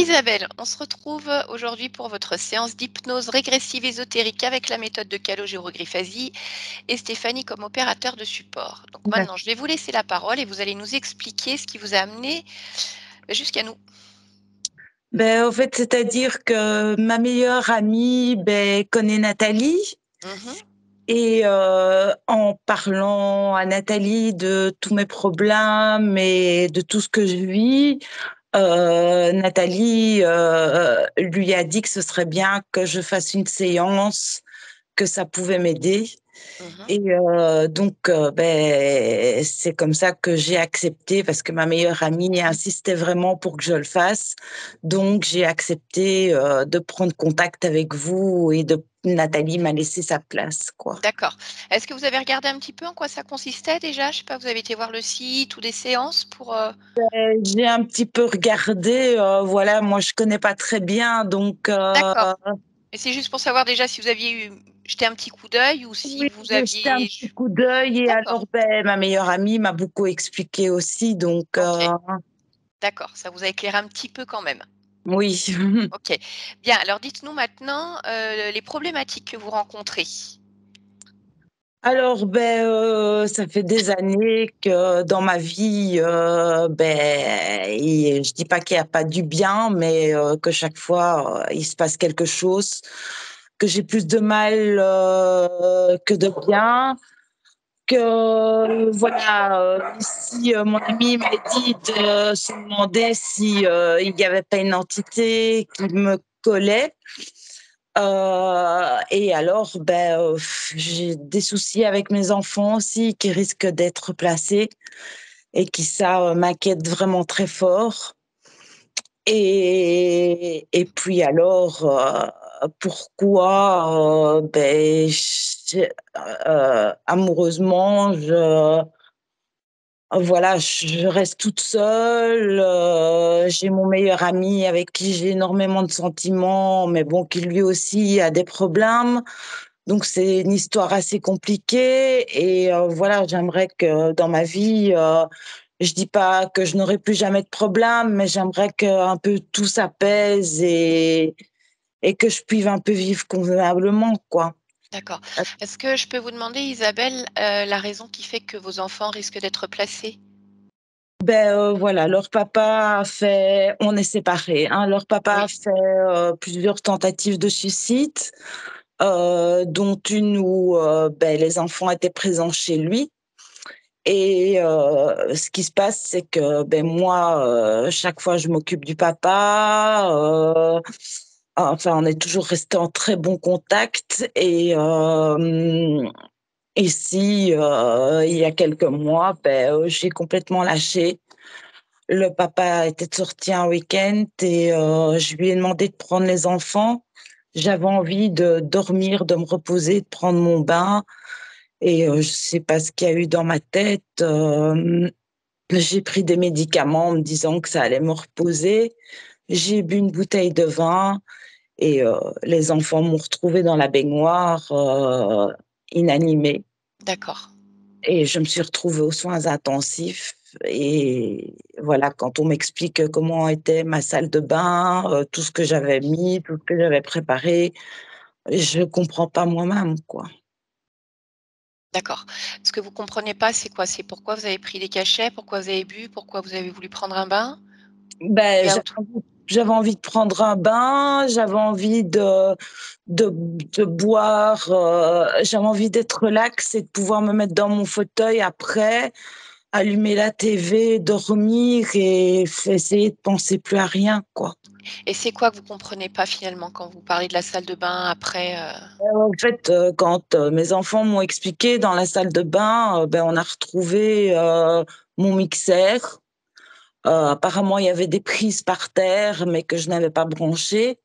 Isabelle, on se retrouve aujourd'hui pour votre séance d'hypnose régressive ésotérique avec la méthode de calogérographies et Stéphanie comme opérateur de support. Donc D'ac maintenant, je vais vous laisser la parole et vous allez nous expliquer ce qui vous a amené jusqu'à nous. En fait, c'est-à-dire que ma meilleure amie, connaît Nathalie Mhm, et en parlant à Nathalie de tous mes problèmes et de tout ce que je vis, Nathalie, lui a dit que ce serait bien que je fasse une séance, que ça pouvait m'aider. mhm. Et c'est comme ça que j'ai accepté parce que ma meilleure amie insistait vraiment pour que je le fasse. Donc j'ai accepté, de prendre contact avec vous et de Nathalie m'a laissé sa place, quoi. D'accord. Est-ce que vous avez regardé un petit peu en quoi ça consistait déjà? Je sais pas, vous avez été voir le site ou des séances pour... J'ai un petit peu regardé, voilà, moi je connais pas très bien donc D'accord. Et c'est juste pour savoir déjà si vous aviez jeté un petit coup d'œil ou si oui, vous j'ai jeté un aviez... petit coup d'œil et D'accord. alors, ma meilleure amie m'a beaucoup expliqué aussi donc Ok. D'accord. Ça vous a éclairé un petit peu quand même. oui. OK. Bien, alors dites-nous maintenant, les problématiques que vous rencontrez. Alors, ça fait des années que dans ma vie, et je dis pas qu'il y a pas du bien, mais que chaque fois, il se passe quelque chose, que j'ai plus de mal, que de bien, que voilà, ici, mon ami m'a dit de se demander si, il y avait pas une entité qui me collait. Et alors, j'ai des soucis avec mes enfants aussi qui risquent d'être placés et qui ça, m'inquiète vraiment très fort. Et puis alors, pourquoi, amoureusement, voilà, je reste toute seule, j'ai mon meilleur ami avec qui j'ai énormément de sentiments, mais bon, qui lui aussi a des problèmes. Donc c'est une histoire assez compliquée et voilà, j'aimerais que dans ma vie, je dis pas que je n'aurai plus jamais de problème, mais j'aimerais qu'un peu tout s'apaise et que je puisse un peu vivre convenablement, quoi. D'accord. Est-ce que je peux vous demander, Isabelle, la raison qui fait que vos enfants risquent d'être placés? Voilà, leur papa a fait on est séparés, hein, leur papa a Oui, fait, plusieurs tentatives de suicide, dont une où, les enfants étaient présents chez lui et ce qui se passe, c'est que, moi, chaque fois je m'occupe du papa, enfin on est toujours restés en très bon contact et ici, il y a quelques mois, j'ai complètement lâché. Le papa était sorti un week-end et je lui ai demandé de prendre les enfants. J'avais envie de dormir, de me reposer, de prendre mon bain et je sais pas ce qu'il y a eu dans ma tête, j'ai pris des médicaments en me disant que ça allait me reposer. J'ai bu une bouteille de vin et les enfants m'ont retrouvée dans la baignoire, inanimée d'accord. et je me suis retrouvée aux soins intensifs et voilà, quand on m'explique comment était ma salle de bain, tout ce que j'avais mis, tout ce que j'avais préparé, je comprends pas moi-même, quoi. D'accord. Ce que vous comprenez pas, c'est quoi? C'est pourquoi vous avez pris des cachets? Pourquoi vous avez bu? Pourquoi vous avez voulu prendre un bain? Il Ben, y a j'avais autre... envie j'avais envie de prendre un bain, j'avais envie de boire, j'avais envie d'être relax et de pouvoir me mettre dans mon fauteuil après, allumer la TV, dormir et essayer de penser plus à rien, quoi. Et c'est quoi que vous comprenez pas finalement quand vous parlez de la salle de bain après, En fait, quand, mes enfants m'ont expliqué dans la salle de bain, on a retrouvé, mon mixeur. Apparemment, il y avait des prises par terre, mais que je n'avais pas branchées.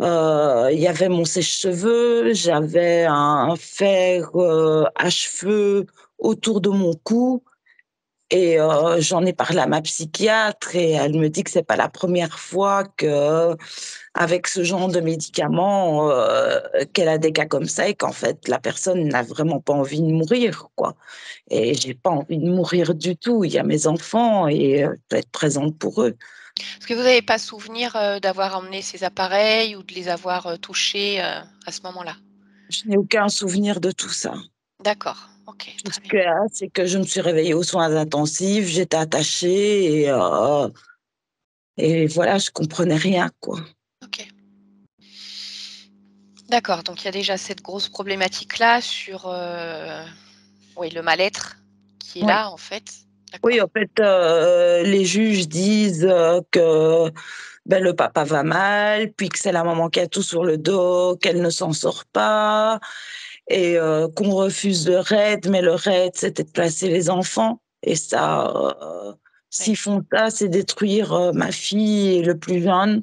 Il y avait mon sèche-cheveux, j'avais un fer, à cheveux autour de mon cou Et j'en ai parlé à ma psychiatre et elle me dit que c'est pas la première fois que, avec ce genre de médicaments, qu'elle a des cas comme ça et qu'en fait la personne n'a vraiment pas envie de mourir, quoi. Et j'ai pas envie de mourir du tout. Il y a mes enfants et je dois être présente pour eux. Est-ce que vous n'avez pas souvenir, d'avoir emmené ces appareils ou de les avoir, touchés, à ce moment-là? Je n'ai aucun souvenir de tout ça. D'accord, OK, Tout très ce bien. qu'il y a, c'est que je me suis réveillée aux soins intensifs, j'étais attachée et voilà, je comprenais rien, quoi. OK. D'accord, donc il y a déjà cette grosse problématique-là sur, oui, le mal-être qui est Oui. là, en fait. Oui, D'accord, en fait, les juges disent, que, ben, le papa va mal, puis que c'est la maman qui a tout sur le dos, qu'elle ne s'en sort pas et qu'on refuse le RAID, mais le RAID, c'était de placer les enfants et ça, s'ils oui. font ça, c'est détruire, ma fille et le plus jeune,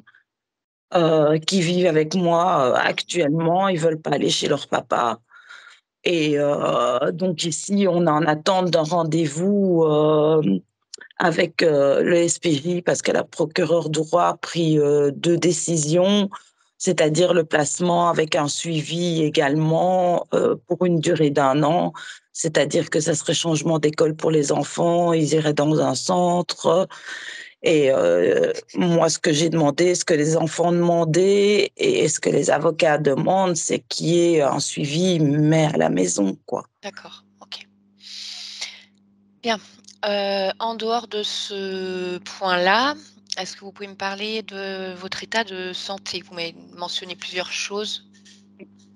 qui vivent avec moi, Mmh. actuellement. Ils veulent pas aller chez leur papa et donc ici, on est en attente d'un rendez-vous, avec, le SPJ parce que la procureure du roi a pris, 2 décisions, c'est-à-dire le placement avec un suivi également, pour une durée d'1 an. C'est-à-dire que ça serait changement d'école pour les enfants, ils iraient dans un centre et moi ce que j'ai demandé, ce que les enfants demandaient et ce que les avocats demandent, c'est qu'il y ait un suivi mais à la maison, quoi. D'accord, OK. Bien, en dehors de ce point-là, est-ce que vous pouvez me parler de votre état de santé? Vous m'avez mentionné plusieurs choses.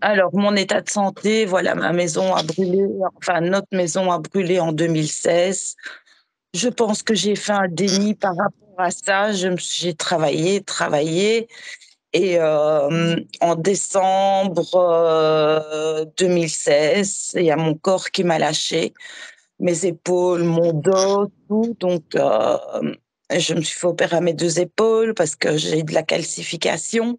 Alors, mon état de santé, voilà, ma maison a brûlé, enfin notre maison a brûlé en 2016. Je pense que j'ai fait un déni par rapport à ça. J'ai travaillé, travaillé et en décembre, 2016, il y a mon corps qui m'a lâché, mes épaules, mon dos, tout donc je me suis fait opérer à mes 2 épaules parce que j'ai de la calcification.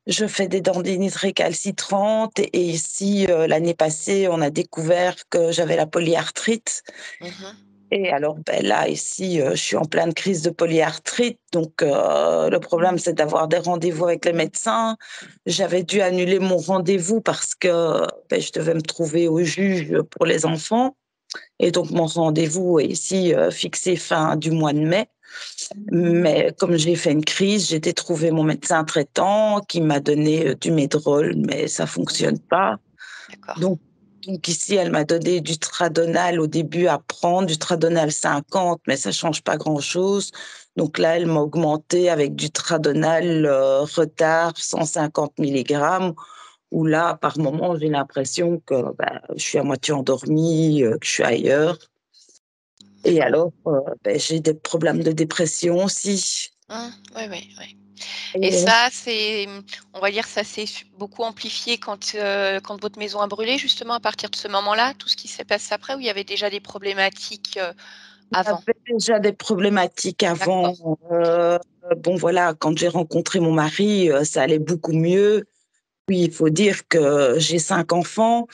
Je fais des tendinites récalcitrantes et ici, l'année passée, on a découvert que j'avais la polyarthrite Mmh. et alors, ben, là, ici, je suis en pleine crise de polyarthrite donc le problème, c'est d'avoir des rendez-vous avec les médecins. J'avais dû annuler mon rendez-vous parce que, beh, je devais me trouver au juge pour les enfants et donc mon rendez-vous est ici, fixé fin du mois de mai. Mais comme j'ai fait une crise, j'ai été trouver mon médecin traitant qui m'a donné, du Medrol, mais ça fonctionne pas. D'accord, Donc donc ici, elle m'a donné du Tradonal au début à prendre, du Tradonal 50, mais ça change pas grand-chose. Donc là, elle m'a augmenté avec du Tradonal, retard 150 milligrammes, où là, par moment, j'ai l'impression que, bah, je suis à moitié endormie, que je suis ailleurs et d'accord. alors, beh, j'ai des problèmes de dépression aussi. Mmh, oui, oui, oui. Et Et ça, c'est, on va dire, ça s'est beaucoup amplifié quand votre maison a brûlé, justement, à partir de ce moment-là? Tout ce qui s'est passé après ou il y avait déjà des problématiques, avant? j'avais déjà des problématiques D'accord, avant, OK. bon voilà, quand j'ai rencontré mon mari, ça allait beaucoup mieux. Oui, il faut dire que j'ai 5 enfants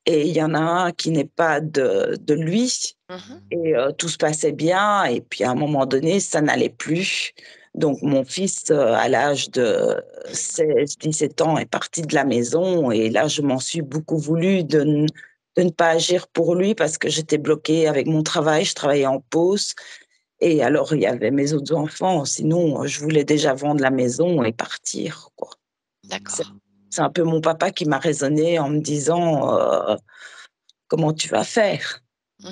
et il y en a un qui n'est pas de lui Mmh. et tout se passait bien et puis à un moment donné, ça n'allait plus. Donc mon fils, à l'âge de 16-17 ans est parti de la maison et là, je m'en suis beaucoup voulu de ne pas agir pour lui parce que j'étais bloquée avec mon travail, je travaillais en pause et alors il y avait mes autres enfants, sinon, je voulais déjà vendre la maison et partir, quoi. C'est D'accord. c'est un peu mon papa qui m'a raisonnée en me disant, «Comment tu vas faire?» Mmh.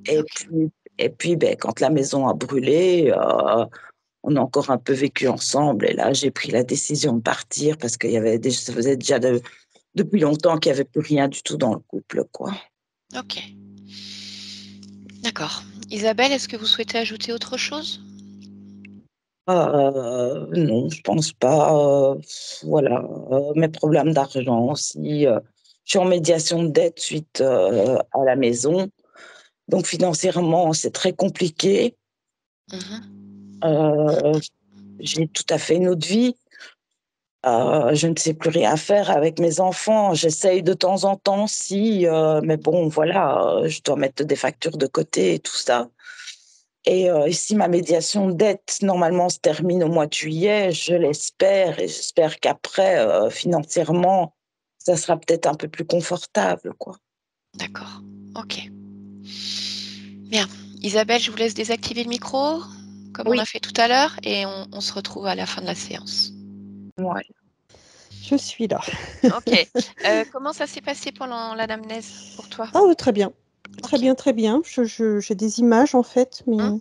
et OK. puis et puis, beh, quand la maison a brûlé, on a encore un peu vécu ensemble et là, j'ai pris la décision de partir parce qu'il y avait déj ça faisait déjà depuis longtemps qu'il y avait plus rien du tout dans le couple, quoi. OK. D'accord. Isabelle, est-ce que vous souhaitez ajouter autre chose? Non, je pense pas, voilà, mes problèmes d'argent aussi, je suis en médiation de dette suite, à la maison, donc financièrement, c'est très compliqué. Mmh. Heu, j'ai tout à fait une autre vie, Je ne sais plus rien faire avec mes enfants. J'essaye de temps en temps, si, mais bon, voilà, je dois mettre des factures de côté et tout ça. Et ici, ma médiation de dette, normalement, se termine au mois de juillet, je l'espère, et j'espère qu'après, financièrement, ça sera peut-être un peu plus confortable, quoi. D'accord. OK. Bien. Isabelle, je vous laisse désactiver le micro, comme on a Oui, fait tout à l'heure, et on se retrouve à la fin de la séance. ouais. Je suis là. OK. Comment ça s'est passé pendant l'anamnèse pour toi? Ah très bien. Très OK. bien, très bien. J'ai des images en fait, mais Mmh.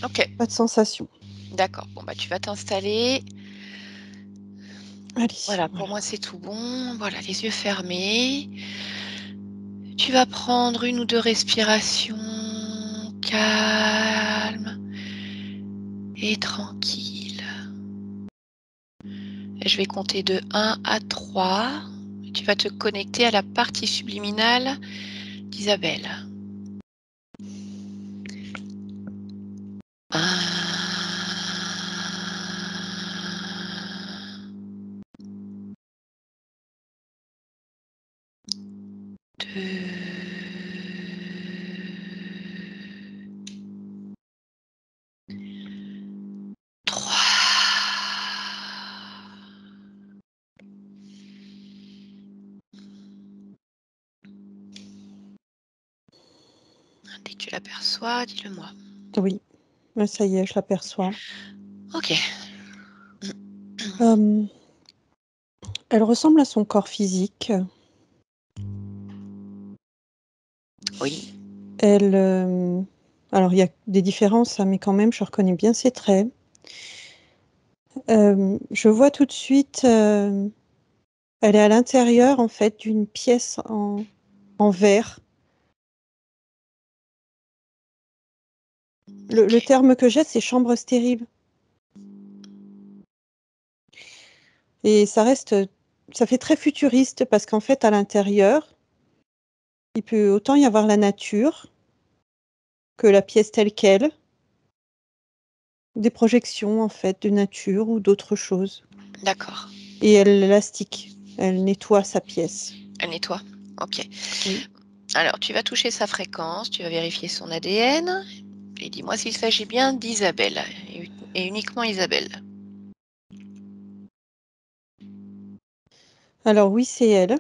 OK. pas de sensation. D'accord. Bon, bah, tu vas t'installer. Allez, Voilà, pour voilà. moi, c'est tout bon. Voilà, les yeux fermés. Tu vas prendre 1 ou 2 respirations calmes et tranquilles. Et je vais compter de 1 à 3. Tu vas te connecter à la partie subliminale d'Isabelle. 1, 2, 3. Dès que tu l'aperçois, dis-le-moi. Oui, ça y est, je l'aperçois. OK. Elle ressemble à son corps physique. Oui. Alors il y a des différences, hein, mais quand même, je reconnais bien ses traits. Je vois tout de suite, elle est à l'intérieur en fait d'une pièce en verre. Le OK. terme que j'ai, c'est chambre stérile. Et ça fait très futuriste parce qu'en fait, à l'intérieur, il peut autant y avoir la nature que la pièce telle quelle, des projections en fait de nature ou d'autres choses. D'accord. Et elle élastique, elle nettoie sa pièce. Elle nettoie? OK. Oui. Alors, tu vas toucher sa fréquence, tu vas vérifier son ADN et dis-moi s'il s'agit bien d'Isabelle et uniquement Isabelle. Alors oui, c'est elle.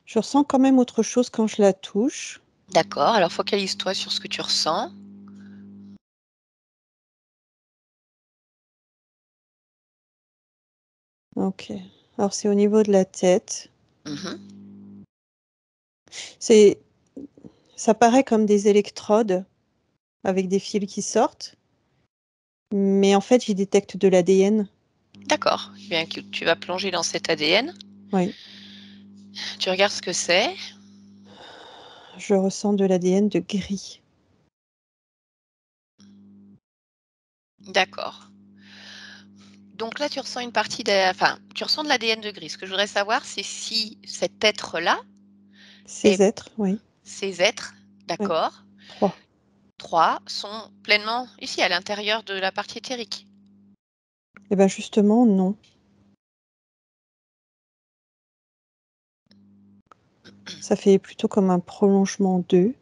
Je ressens quand même autre chose quand je la touche. D'accord, alors focalise-toi sur ce que tu ressens. OK. Alors c'est au niveau de la tête. Mmh. C'est Ça paraît comme des électrodes avec des fils qui sortent, mais en fait, j'y détecte de l'ADN. D'accord, eh bien que tu vas plonger dans cet ADN, Oui, tu regardes ce que c'est. je ressens de l'ADN de gris. D'accord. Donc là, tu ressens une partie tu ressens de l'ADN de gris. Ce que je voudrais savoir, c'est si cet être-là est Ces êtres, oui, ces êtres, oui, d'accord, 3. 3 sont pleinement ici, à l'intérieur de la partie éthérique. Et ben justement, non. Ça fait plutôt comme un prolongement d'eux.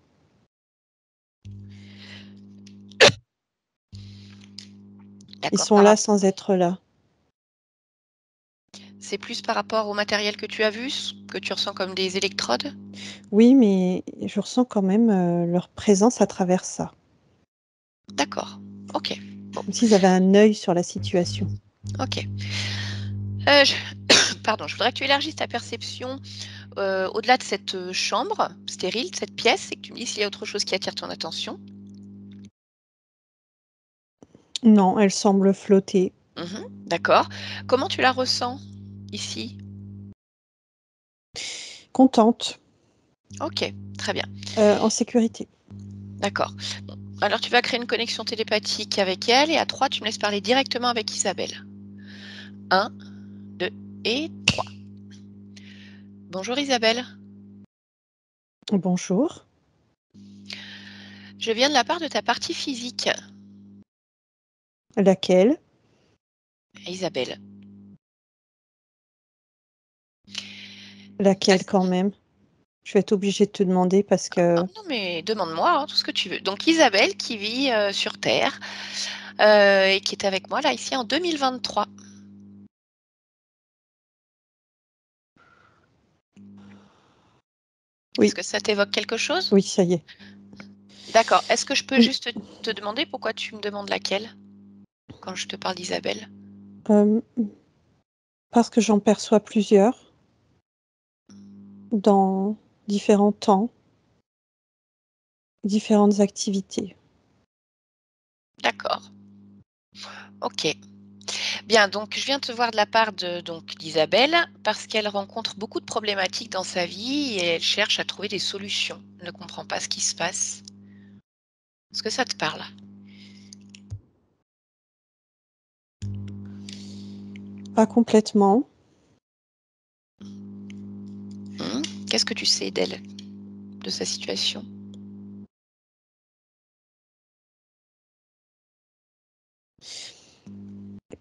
Ils D'accord, sont là sans être là. c'est plus par rapport au matériel que tu as vu, ce que tu ressens comme des électrodes? Oui, mais je ressens quand même, leur présence à travers ça. D'accord, OK, bon, Comme s'ils avaient un œil sur la situation. OK. Je pardon, je voudrais que tu élargisses ta perception, au-delà de cette, chambre stérile, cette pièce et que tu me dises s'il y a autre chose qui attire ton attention. Non, elle semble flotter. Mmh. D'accord. Comment tu la ressens ici? Contente, OK, très bien, en sécurité. d'accord. Bon, alors tu vas créer une connexion télépathique avec elle et à 3, tu me laisses parler directement avec Isabelle. 1, 2 et 3. Bonjour Isabelle, Bonjour. je viens de la part de ta partie physique. Laquelle? Isabelle. Laquelle quand même? Je vais être obligée de te demander parce que... Non, mais demande-moi tout ce que tu veux. Donc Isabelle qui vit sur Terre et qui est avec moi là ici en 2023. Oui. Est-ce que ça t'évoque quelque chose? Oui, ça y est. D'accord. Est-ce que je peux Oui. juste te demander pourquoi tu me demandes laquelle quand je te parle d'Isabelle? Parce que j'en perçois plusieurs dans différents temps, différentes activités. D'accord. Ok. Bien, donc je viens te voir de la part d'Isabelle parce qu'elle rencontre beaucoup de problématiques dans sa vie et elle cherche à trouver des solutions. Elle ne comprend pas ce qui se passe. Est-ce que ça te parle? Pas complètement. Qu'est-ce que tu sais d'elle, de sa situation?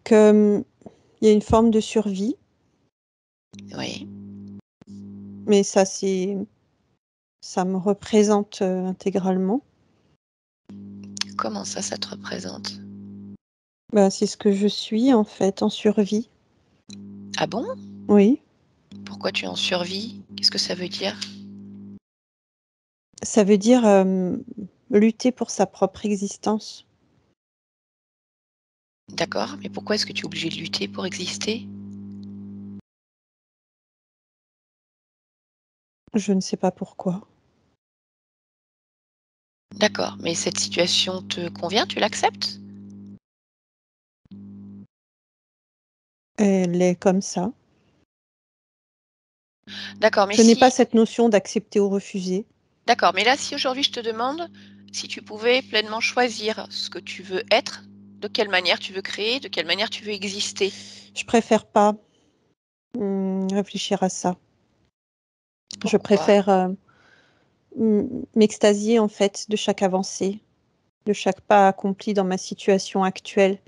Qu'il y a une forme de survie, Oui. mais ça me représente intégralement. Comment ça te représente? C'est ce que je suis en fait, en survie. Ah bon? Oui. Pourquoi tu es en survie? Qu'est-ce que ça veut dire? Ça veut dire lutter pour sa propre existence. D'accord, mais pourquoi est-ce que tu es obligé de lutter pour exister? Je ne sais pas pourquoi. D'accord, mais cette situation te convient, tu l'acceptes? Elle est comme ça. D'accord, mais Je n'ai pas si cette notion d'accepter ou refuser. D'accord, mais là, si aujourd'hui je te demande si tu pouvais pleinement choisir ce que tu veux être, de quelle manière tu veux créer, de quelle manière tu veux exister? Je préfère pas réfléchir à ça. Je Pourquoi? préfère m'extasier en fait de chaque avancée, de chaque pas accompli dans ma situation actuelle,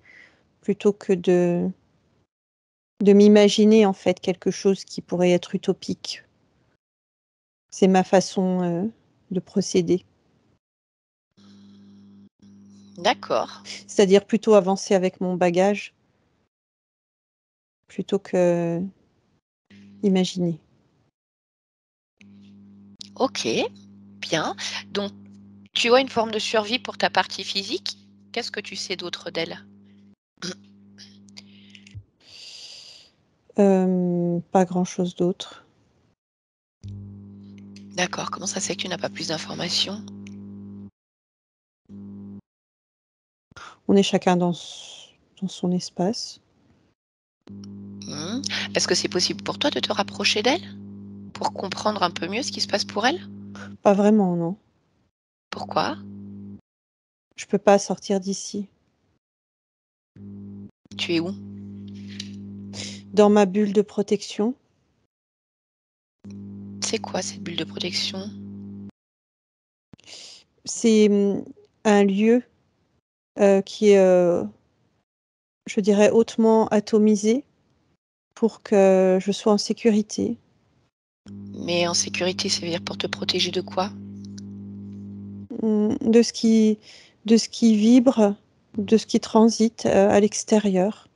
plutôt que de m'imaginer en fait quelque chose qui pourrait être utopique. C'est ma façon de procéder. D'accord. C'est-à-dire plutôt avancer avec mon bagage plutôt que imaginer. Ok, bien. Donc, tu as une forme de survie pour ta partie physique. Qu'est-ce que tu sais d'autre d'elle? Pas grand-chose d'autre. D'accord, comment ça se fait que tu n'as pas plus d'informations? On est chacun dans son espace. Est-ce que c'est possible pour toi de te rapprocher d'elle? Pour comprendre un peu mieux ce qui se passe pour elle? Pas vraiment, non. Pourquoi? Je peux pas sortir d'ici. Tu es où? Dans ma bulle de protection, C'est quoi cette bulle de protection? c'est un lieu qui est, je dirais, hautement atomisé pour que je sois en sécurité. Mais en sécurité, ça veut dire pour te protéger de quoi? De ce qui vibre, de ce qui transite à l'extérieur.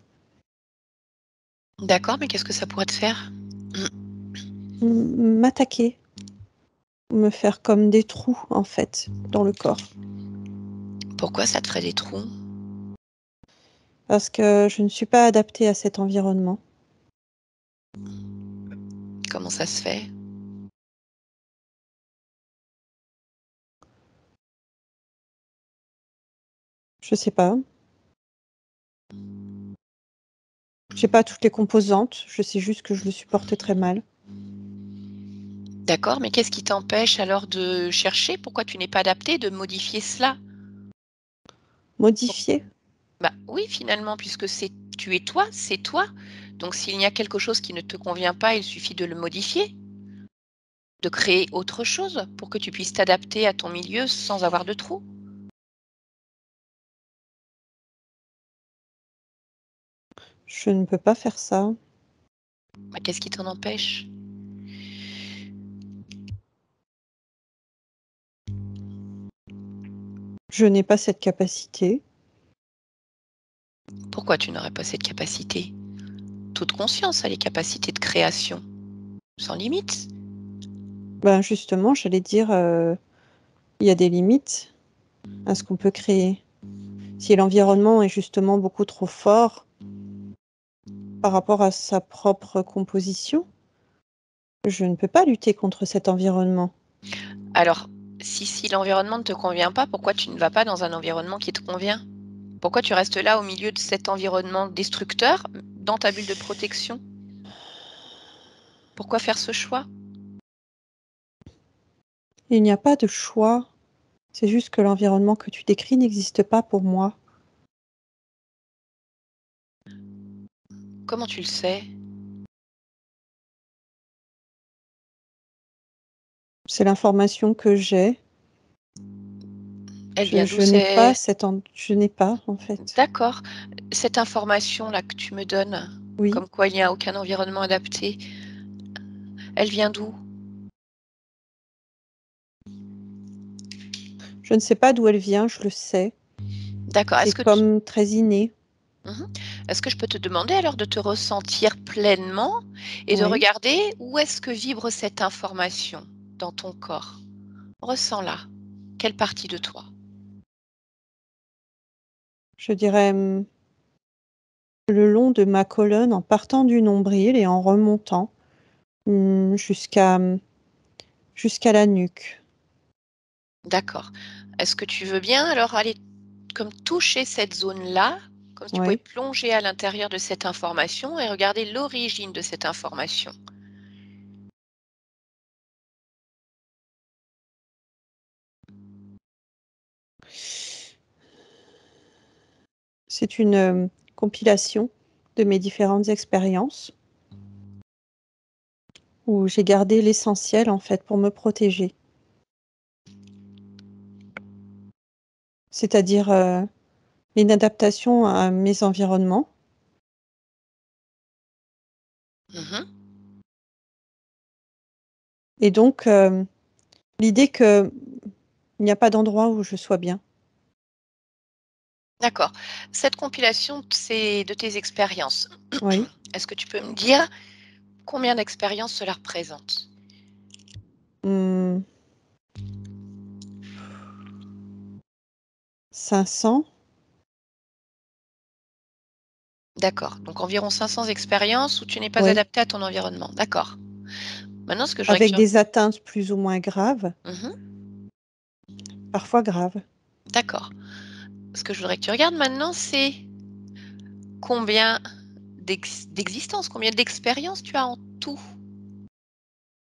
D'accord, mais qu'est-ce que ça pourrait te faire? M'attaquer, me faire comme des trous en fait dans le corps. Pourquoi ça te ferait des trous? Parce que je ne suis pas adaptée à cet environnement. Comment ça se fait? Je sais pas. J'ai pas toutes les composantes, je sais juste que je le supporte très mal. D'accord, mais qu'est-ce qui t'empêche alors de chercher? Pourquoi tu n'es pas adapté, de modifier cela? Modifier? Bah oui, finalement, puisque tu es toi, c'est toi. Donc s'il y a quelque chose qui ne te convient pas, il suffit de le modifier, de créer autre chose pour que tu puisses t'adapter à ton milieu sans avoir de trous. Je ne peux pas faire ça. Bah, qu'est-ce qui t'en empêche? Je n'ai pas cette capacité. Pourquoi tu n'aurais pas cette capacité? Toute conscience a les capacités de création, sans limite. Ben, justement, j'allais dire, il y a des limites à ce qu'on peut créer. Si l'environnement est justement beaucoup trop fort par rapport à sa propre composition, je ne peux pas lutter contre cet environnement. Alors, si l'environnement ne te convient pas, pourquoi tu ne vas pas dans un environnement qui te convient? Pourquoi tu restes là au milieu de cet environnement destructeur, dans ta bulle de protection? Pourquoi faire ce choix? Il n'y a pas de choix. C'est juste que l'environnement que tu décris n'existe pas pour moi. Comment tu le sais? C'est l'information que j'ai. Elle vient d'où? Je n'ai pas je n'ai pas, en fait. D'accord. Cette information-là que tu me donnes, Oui, comme quoi il n'y a aucun environnement adapté, elle vient d'où? je ne sais pas d'où elle vient, je le sais. D'accord. C'est comme très inné. Mmh. Est-ce que je peux te demander alors de te ressentir pleinement et de Oui, regarder où est-ce que vibre cette information dans ton corps? Ressens-la. Quelle partie de toi? je dirais, le long de ma colonne en partant du nombril et en remontant, jusqu'à, jusqu'à la nuque. D'accord. Est-ce que tu veux bien alors aller comme toucher cette zone-là, comme si tu pouvais Oui, plonger à l'intérieur de cette information et regarder l'origine de cette information? c'est une, compilation de mes différentes expériences où j'ai gardé l'essentiel, en fait, pour me protéger. C'est-à-dire, l'inadaptation à mes environnements Mmh. et donc, l'idée qu'il n'y a pas d'endroit où je sois bien. D'accord. Cette compilation, c'est de tes expériences. Oui, Est-ce que tu peux me dire combien d'expériences cela représente? mmh, 500. D'accord, donc environ 500 expériences où tu n'es pas Oui, adapté à ton environnement. D'accord. Maintenant ce que je voudrais que avec tu des atteintes plus ou moins graves, mmh. parfois graves. D'accord. Ce que je voudrais que tu regardes maintenant, c'est combien d'existences, combien d'expériences tu as en tout?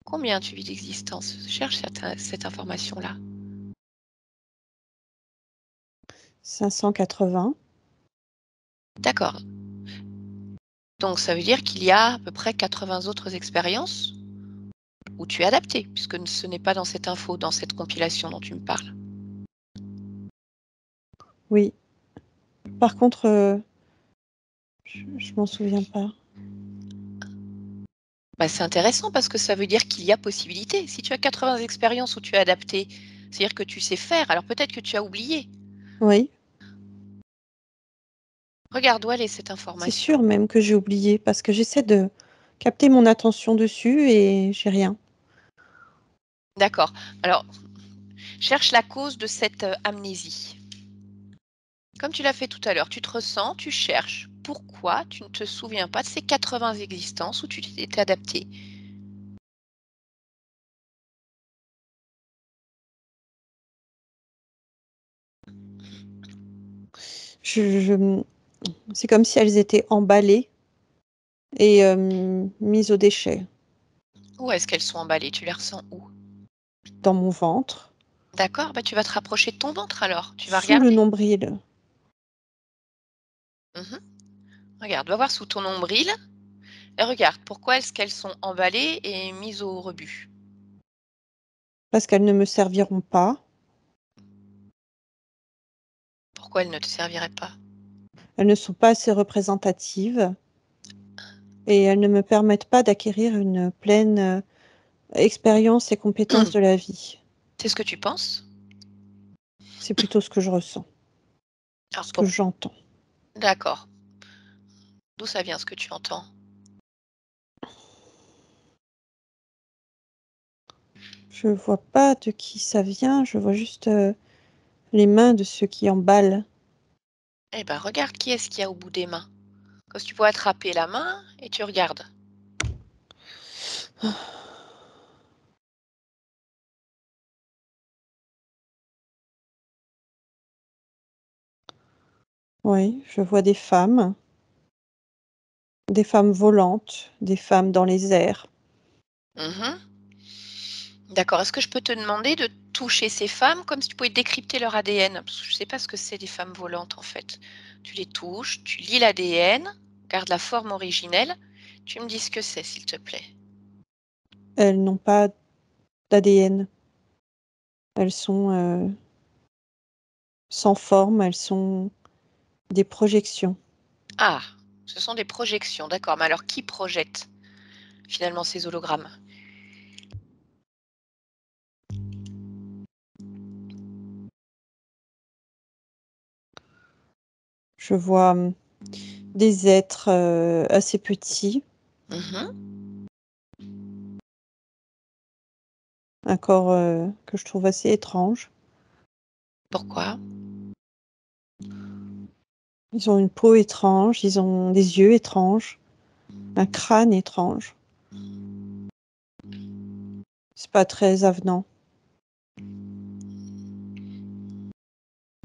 Combien tu vis d'existence? Cherche cette information-là. 580. D'accord. Donc ça veut dire qu'il y a à peu près 80 autres expériences où tu es adapté, puisque ce n'est pas dans cette info, dans cette compilation dont tu me parles. Oui. Par contre, je m'en souviens pas. Bah, c'est intéressant parce que ça veut dire qu'il y a possibilité. Si tu as 80 expériences où tu es adapté, c'est-à-dire que tu sais faire, alors peut-être que tu as oublié. Oui, Regarde où elle est cette c'est information. sûr même que j'ai oublié parce que j'essaie de capter mon attention dessus et j'ai rien. D'accord. Alors, cherche la cause de cette amnésie. Comme tu l'as fait tout à l'heure, tu te ressens, tu cherches. Pourquoi tu ne te souviens pas de ces 80 existences où tu t'étais adapté? Je c'est comme si elles étaient emballées et mises aux déchets Où est-ce qu'elles sont emballées? Tu les ressens où? dans mon ventre, D'accord, bah, tu vas te rapprocher de ton ventre alors. Tu vas sous le regarder. nombril, Mhm. Regarde, va voir sous ton nombril et regarde pourquoi est-ce qu'elles sont emballées et mises au rebut. parce qu'elles ne me serviront pas. Pourquoi elles ne te serviraient pas? Elles ne sont pas assez représentatives. et elles ne me permettent pas d'acquérir une pleine expérience et compétence de la vie. C'est ce que tu penses? C'est plutôt ce que je ressens, Alors ce que j'entends. d'accord. D'où ça vient ce que tu entends? Je vois pas de qui ça vient, je vois juste les mains de ceux qui emballent. Eh ben, regarde qui est-ce qu'il y a au bout des mains. Comme tu peux attraper la main et tu regardes. Oui, je vois des femmes volantes, des femmes dans les airs. Mmh. D'accord. Est-ce que je peux te demander de toucher ces femmes comme si tu pouvais décrypter leur ADN? Parce que je ne sais pas ce que c'est des femmes volantes en fait. Tu les touches, tu lis l'ADN, garde la forme originelle. Tu me dis ce que c'est, s'il te plaît. Elles n'ont pas d'ADN. Elles sont sans forme, elles sont des projections. Ah, ce sont des projections, d'accord. Mais alors qui projette finalement ces hologrammes? Je vois des êtres assez petits, Mmh. un corps que je trouve assez étrange. Pourquoi? Ils ont une peau étrange, ils ont des yeux étranges, un crâne étrange. C'est pas très avenant.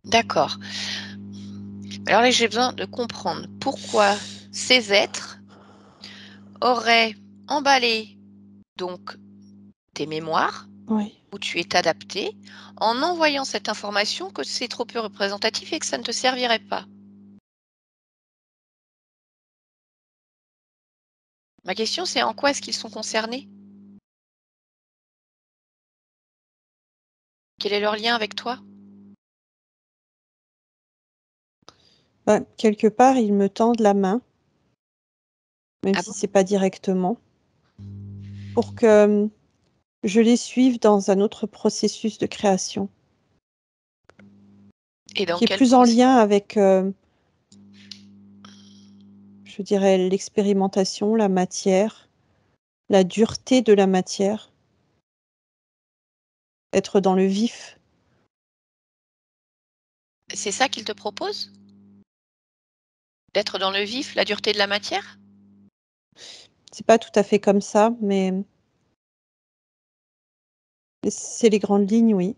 D'accord. Alors là, j'ai besoin de comprendre pourquoi ces êtres auraient emballé donc tes mémoires Oui. où tu es adapté en envoyant cette information que c'est trop peu représentatif et que ça ne te servirait pas. Ma question, c'est en quoi est-ce qu'ils sont concernés? Quel est leur lien avec toi? Bah, quelque part, ils me tendent la main, même Ah si bon? c'est pas directement, pour que je les suive dans un autre processus de création, Et dans qui est quel plus en processus? lien avec, je dirais, l'expérimentation, la matière, la dureté de la matière, être dans le vif. C'est ça qu'ils te proposent? D'être dans le vif, la dureté de la matière? C'est pas tout à fait comme ça, mais c'est les grandes lignes, oui.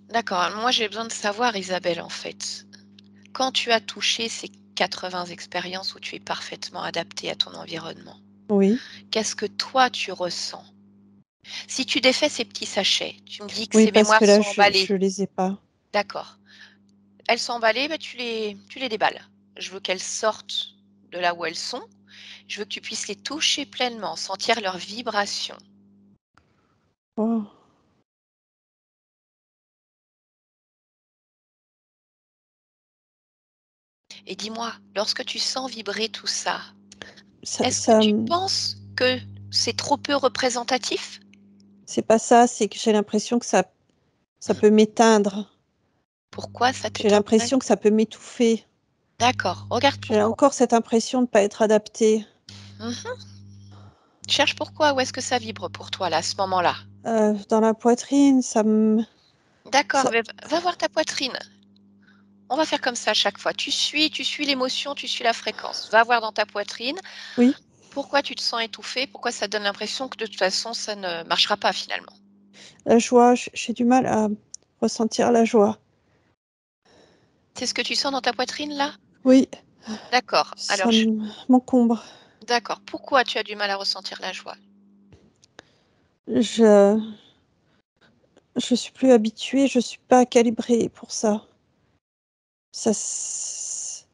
D'accord, moi j'ai besoin de savoir, Isabelle, en fait, quand tu as touché ces 80 expériences où tu es parfaitement adaptée à ton environnement, Oui, qu'est-ce que toi tu ressens? Si tu défais ces petits sachets, tu me dis que oui, ces parce mémoires que là, sont je emballées. les ai pas. D'accord. Elles sont emballées, bah, tu les déballes. Je veux qu'elles sortent de là où elles sont. Je veux que tu puisses les toucher pleinement, sentir leurs vibrations. Oh, Et dis-moi, lorsque tu sens vibrer tout ça, ça est-ce que ça, tu mmh, penses que c'est trop peu représentatif? c'est pas ça, c'est que j'ai l'impression que ça peut m'éteindre. Pourquoi ça J'ai t'éteindrait? l'impression que ça peut m'étouffer. D'accord, regarde J'ai pourquoi. encore cette impression de pas être adaptée. Mmh. Cherche pourquoi, où est-ce que ça vibre pour toi là, à ce moment-là? Dans la poitrine, ça me D'accord, ça beh, va voir ta poitrine. On va faire comme ça à chaque fois. Tu suis l'émotion, tu suis la fréquence. Va voir dans ta poitrine. oui, Pourquoi tu te sens étouffé? Pourquoi ça te donne l'impression que de toute façon ça ne marchera pas finalement? la joie, j'ai du mal à ressentir la joie. C'est ce que tu sens dans ta poitrine là? Oui, D'accord. Alors ça m'encombre. d'accord. Pourquoi tu as du mal à ressentir la joie? Je je suis plus habituée, je suis pas calibrée pour ça. Ça c'est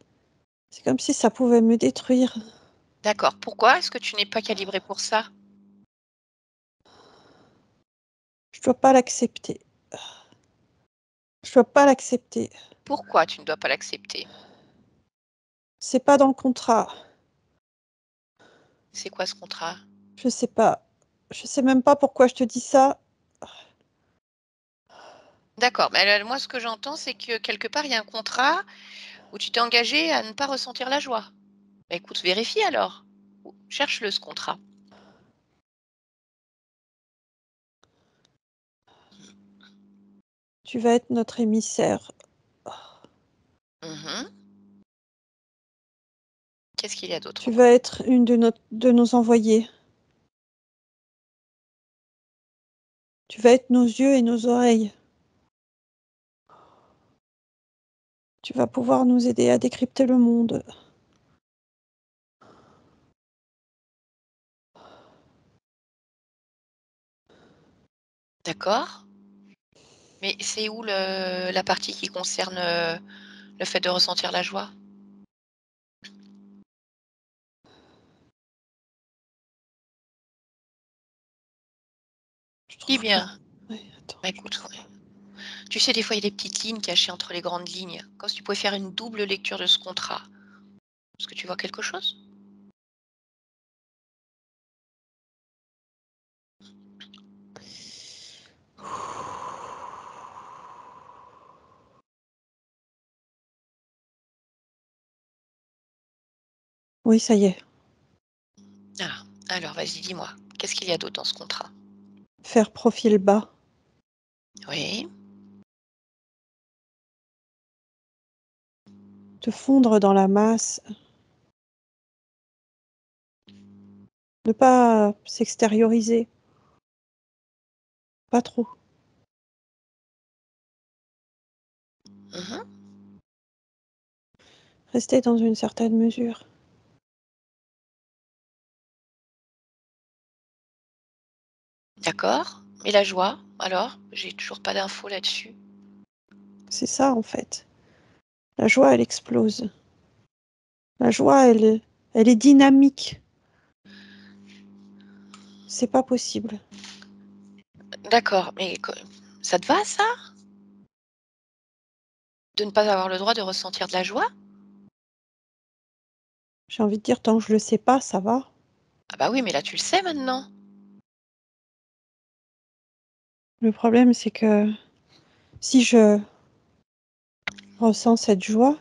comme si ça pouvait me détruire. D'accord. Pourquoi est-ce que tu n'es pas calibré pour ça? Je dois pas l'accepter. Je dois pas l'accepter. Pourquoi tu ne dois pas l'accepter? C'est pas dans le contrat. C'est quoi ce contrat? Je sais pas. Je sais même pas pourquoi je te dis ça. D'accord, mais alors moi ce que j'entends, c'est que quelque part il y a un contrat où tu t'es engagé à ne pas ressentir la joie. Bah, écoute, vérifie alors. Ou cherche-le ce contrat. Tu vas être notre émissaire. Mmh. Qu'est-ce qu'il y a d'autre Tu encore? vas être une de nos envoyés. Tu vas être nos yeux et nos oreilles. Tu vas pouvoir nous aider à décrypter le monde. D'accord, mais c'est où la partie qui concerne, le fait de ressentir la joie? Je Dis trouve pas. bien. Ouais, attends, Bah, je écoute, trouve ouais. pas. Tu sais, des fois, il y a des petites lignes cachées entre les grandes lignes, comme si tu pouvais faire une double lecture de ce contrat. Est-ce que tu vois quelque chose? Oui, ça y est. Ah, alors vas-y, dis-moi, qu'est-ce qu'il y a d'autre dans ce contrat? Faire profil bas. Oui, Te fondre dans la masse. Ne pas s'extérioriser. Pas trop. mmh, Rester dans une certaine mesure. d'accord. Et la joie, alors? J'ai toujours pas d'infos là-dessus. C'est ça, en fait. La joie, elle explose. La joie, elle est dynamique. C'est pas possible. D'accord, mais co ça te va ça? De ne pas avoir le droit de ressentir de la joie? J'ai envie de dire, tant que je le sais pas, ça va. Ah bah oui, mais là, tu le sais maintenant. Le problème, c'est que si je ressens cette joie,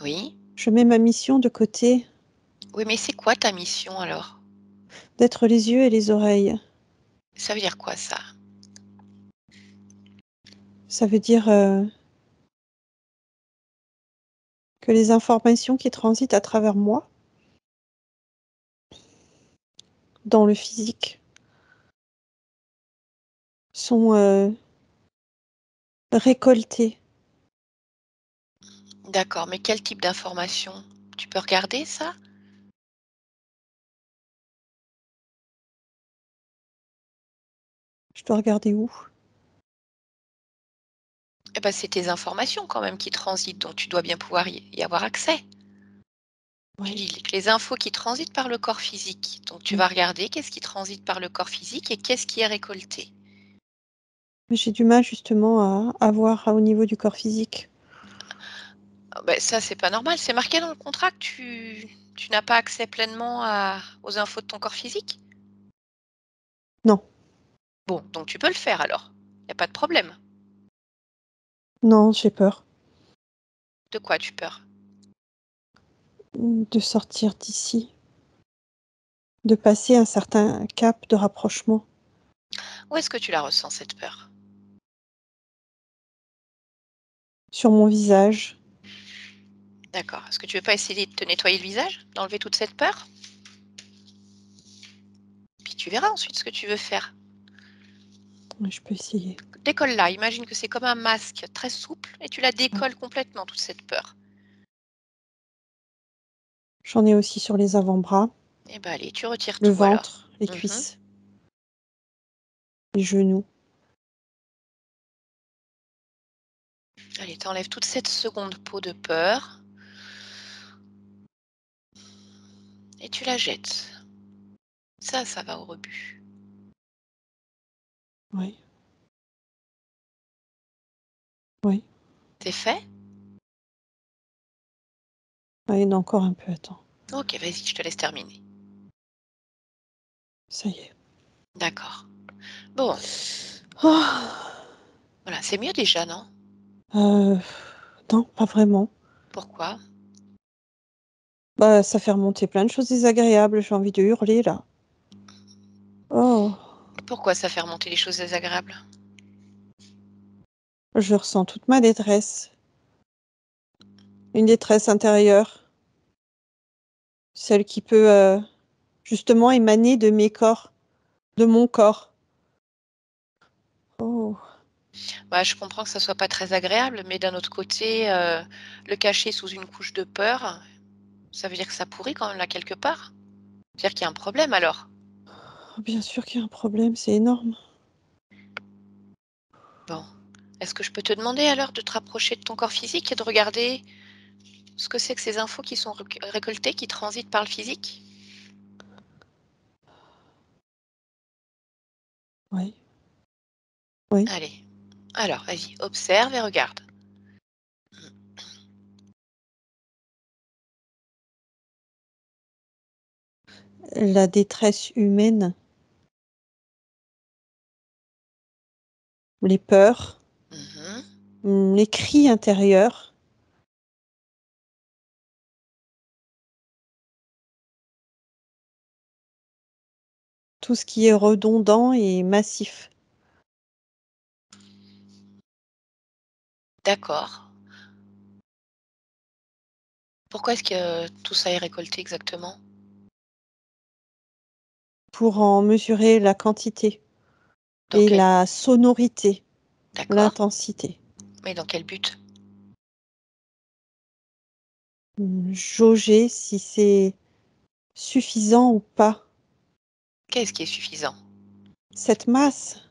Oui. je mets ma mission de côté, Oui, mais c'est quoi ta mission alors? d'être les yeux et les oreilles. Ça veut dire quoi ça? Ça veut dire que les informations qui transitent à travers moi, dans le physique, sont récoltées. D'accord, mais quel type d'information? Tu peux regarder ça? Je dois regarder où? Eh ben, c'est tes informations quand même qui transitent, donc tu dois bien pouvoir y avoir accès. Tu Ouais, dis que les infos qui transitent par le corps physique. Donc tu oui. vas regarder qu'est-ce qui transite par le corps physique et qu'est-ce qui est récolté. Mais j'ai du mal justement à voir au niveau du corps physique. Ah ben, ça, c'est pas normal. C'est marqué dans le contrat que tu n'as pas accès pleinement aux infos de ton corps physique? Non, Bon, donc tu peux le faire alors. Il y a pas de problème. non, j'ai peur De quoi tu peur? de sortir d'ici, de passer un certain cap de rapprochement Où est-ce que tu la ressens cette peur? sur mon visage. D'accord. Est-ce que tu veux pas essayer de te nettoyer le visage? D'enlever toute cette peur? Puis tu verras ensuite ce que tu veux faire. Ouais, je peux essayer. Décolle-la. Imagine que c'est comme un masque très souple et tu la Ouais. décolles complètement, toute cette peur. J'en ai aussi sur les avant-bras, Eh ben allez, tu retires le tout alors. ventre, les Mmh. cuisses, les genoux. Allez, tu enlèves toute cette seconde peau de peur et tu la jettes. Ça va au rebut. Oui, oui. C'est fait? Ah, il y en a encore un peu, attends. OK, vas-y, je te laisse terminer. Ça y est. D'accord. Bon, Oh! voilà, c'est mieux déjà, non? Heu, non, pas vraiment. Pourquoi? Bah, ça fait remonter plein de choses désagréables, j'ai envie de hurler là. Oh! Pourquoi ça fait remonter les choses désagréables? Je ressens toute ma détresse. Une détresse intérieure, celle qui peut, justement émaner de mes corps, de mon corps. Oh! Bah, je comprends que ça soit pas très agréable, mais d'un autre côté, le cacher sous une couche de peur, ça veut dire que ça pourrit quand même là quelque part? C'est-à-dire qu'il y a un problème alors? Bien sûr qu'il y a un problème, c'est énorme. Bon. Est-ce que je peux te demander alors de te rapprocher de ton corps physique et de regarder ce que c'est que ces infos qui sont récoltées, qui transitent par le physique? Oui, oui. Allez. Alors, vas-y, observe et regarde. La détresse humaine, les peurs, Mhm. les cris intérieurs, tout ce qui est redondant et massif. D'accord. Pourquoi est-ce que tout ça est récolté exactement? Pour en mesurer la quantité Dans et quel la sonorité, D'accord. l'intensité. Mais dans quel but? Jauger si c'est suffisant ou pas. Qu'est-ce qui est suffisant? Cette masse,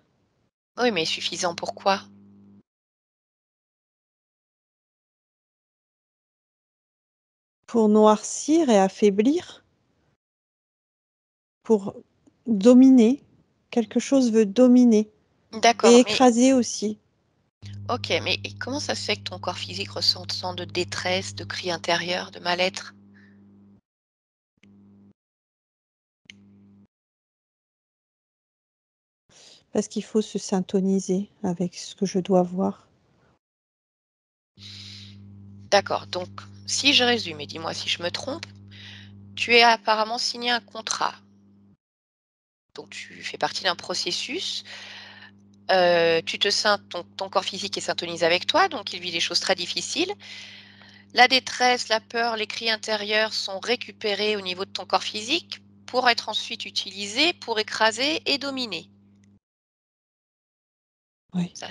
Oui, mais suffisant pourquoi? pour noircir et affaiblir, pour dominer. Quelque chose veut dominer et D'accord, mais écraser aussi. OK, mais comment ça se fait que ton corps physique ressent tant de détresse, de cris intérieurs, de mal-être? Parce qu'il faut se syntoniser avec ce que je dois voir. D'accord, donc si je résume et dis-moi si je me trompe, tu as apparemment signé un contrat. Donc tu fais partie d'un processus, tu te syn ton corps physique est syntonisé avec toi, donc il vit des choses très difficiles. La détresse, la peur, les cris intérieurs sont récupérés au niveau de ton corps physique pour être ensuite utilisés pour écraser et dominer. Oui. Ça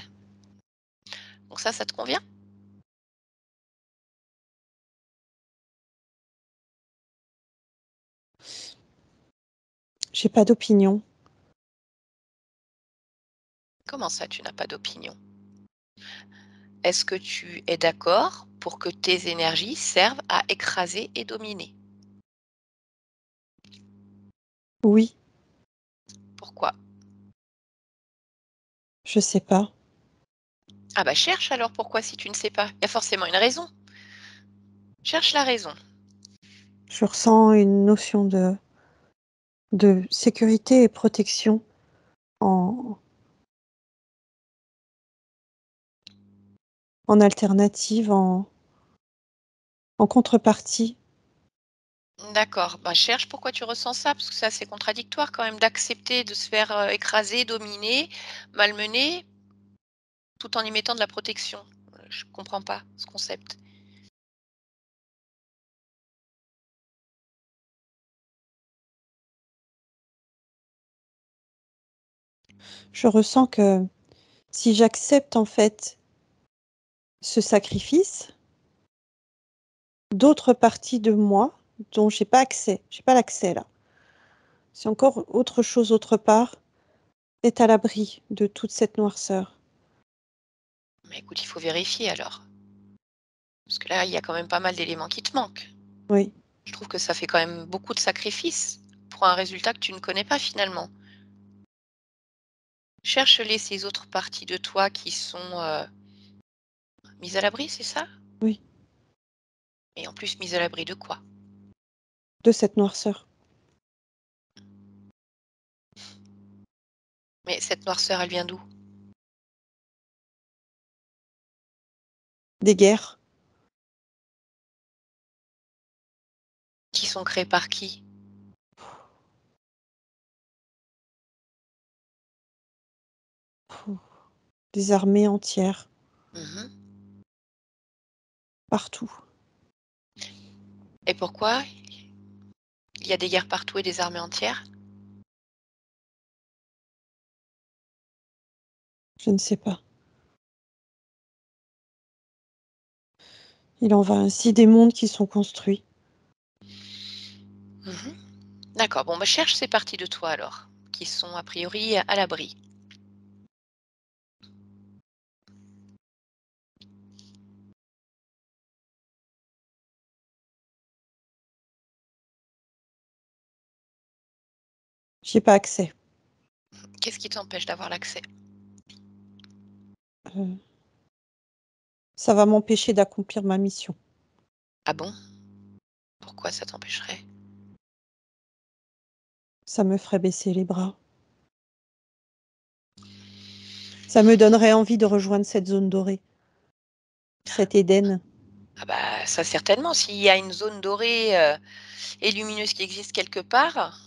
donc ça te convient? J'ai pas d'opinion. Comment ça, tu n'as pas d'opinion? Est-ce que tu es d'accord pour que tes énergies servent à écraser et dominer? Oui, Pourquoi? je sais pas. Ah bah cherche alors pourquoi si tu ne sais pas. Il y a forcément une raison. Cherche la raison. Je ressens une notion de sécurité et protection en en alternative, en contrepartie. D'accord, bah cherche pourquoi tu ressens ça, parce que c'est assez contradictoire quand même d'accepter de se faire écraser, dominer, malmener, tout en y mettant de la protection. Je comprends pas ce concept. Je ressens que si j'accepte, en fait, ce sacrifice, d'autres parties de moi dont j'ai pas l'accès là, c'est encore autre chose autre part, est à l'abri de toute cette noirceur. Mais écoute, il faut vérifier alors. Parce que là, il y a quand même pas mal d'éléments qui te manquent. Oui, Je trouve que ça fait quand même beaucoup de sacrifices pour un résultat que tu ne connais pas finalement. Cherche-les ces autres parties de toi qui sont mises à l'abri, c'est ça? oui, Et en plus, mises à l'abri de quoi? de cette noirceur. Mais cette noirceur, elle vient d'où? Des guerres. Qui sont créées par qui? Pouh. Des armées entières, Mmh. partout. Et pourquoi il y a des guerres partout et des armées entières? Je ne sais pas. Il en va ainsi des mondes qui sont construits. Mmh. D'accord, bon, bah, cherche ces parties de toi alors, qui sont a priori à l'abri. J'y ai pas accès. Qu'est-ce qui t'empêche d'avoir l'accès? Heu, Ça va m'empêcher d'accomplir ma mission. Ah bon? Pourquoi ça t'empêcherait? Ça me ferait baisser les bras. Ça me donnerait envie de rejoindre cette zone dorée, cet Éden. Ah bah, ça certainement, s'il y a une zone dorée, et lumineuse qui existe quelque part,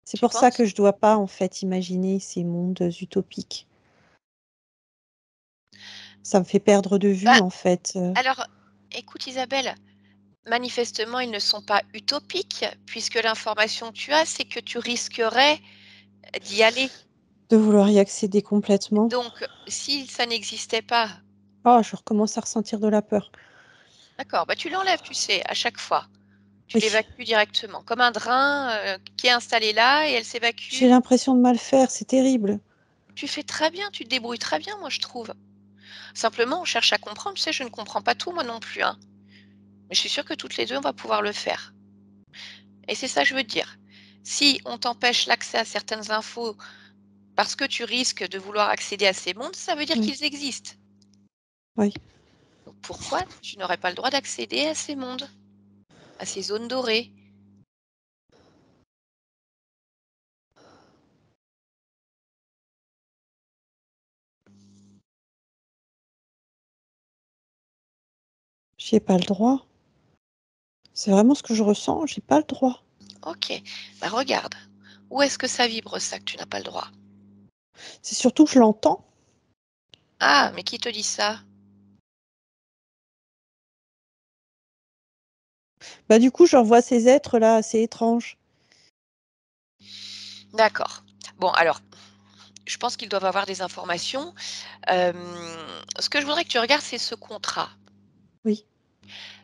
C'est tu pour ça que penses? je dois pas, en fait, imaginer ces mondes utopiques. Ça me fait perdre de vue, Bah, en fait. alors, écoute Isabelle, manifestement, ils ne sont pas utopiques puisque l'information que tu as, c'est que tu risquerais d'y aller. De vouloir y accéder complètement. Donc si ça n'existait pas, Oh, je recommence à ressentir de la peur. d'accord, bah, tu l'enlèves, tu sais, à chaque fois. Tu Oui, l'évacues directement, comme un drain, qui est installé là et elle j'ai s'évacue. l'impression de mal faire, c'est terrible. Tu fais très bien, tu te débrouilles très bien, moi, je trouve. Simplement, on cherche à comprendre, tu sais, je ne comprends pas tout moi non plus, hein. Mais je suis sûre que toutes les 2 on va pouvoir le faire. Et c'est ça que je veux te dire. Si on t'empêche l'accès à certaines infos parce que tu risques de vouloir accéder à ces mondes, ça veut dire Oui, qu'ils existent. oui. Donc pourquoi tu n'aurais pas le droit d'accéder à ces mondes, à ces zones dorées? J'ai pas le droit. C'est vraiment ce que je ressens, j'ai pas le droit. OK, bah, regarde. Où est-ce que ça vibre ça que tu n'as pas le droit? C'est surtout que je l'entends. Ah, mais qui te dit ça? Bah, du coup, je revois ces êtres-là assez étranges. D'accord. Bon alors, je pense qu'ils doivent avoir des informations. Hem, Ce que je voudrais que tu regardes, c'est ce contrat. Oui,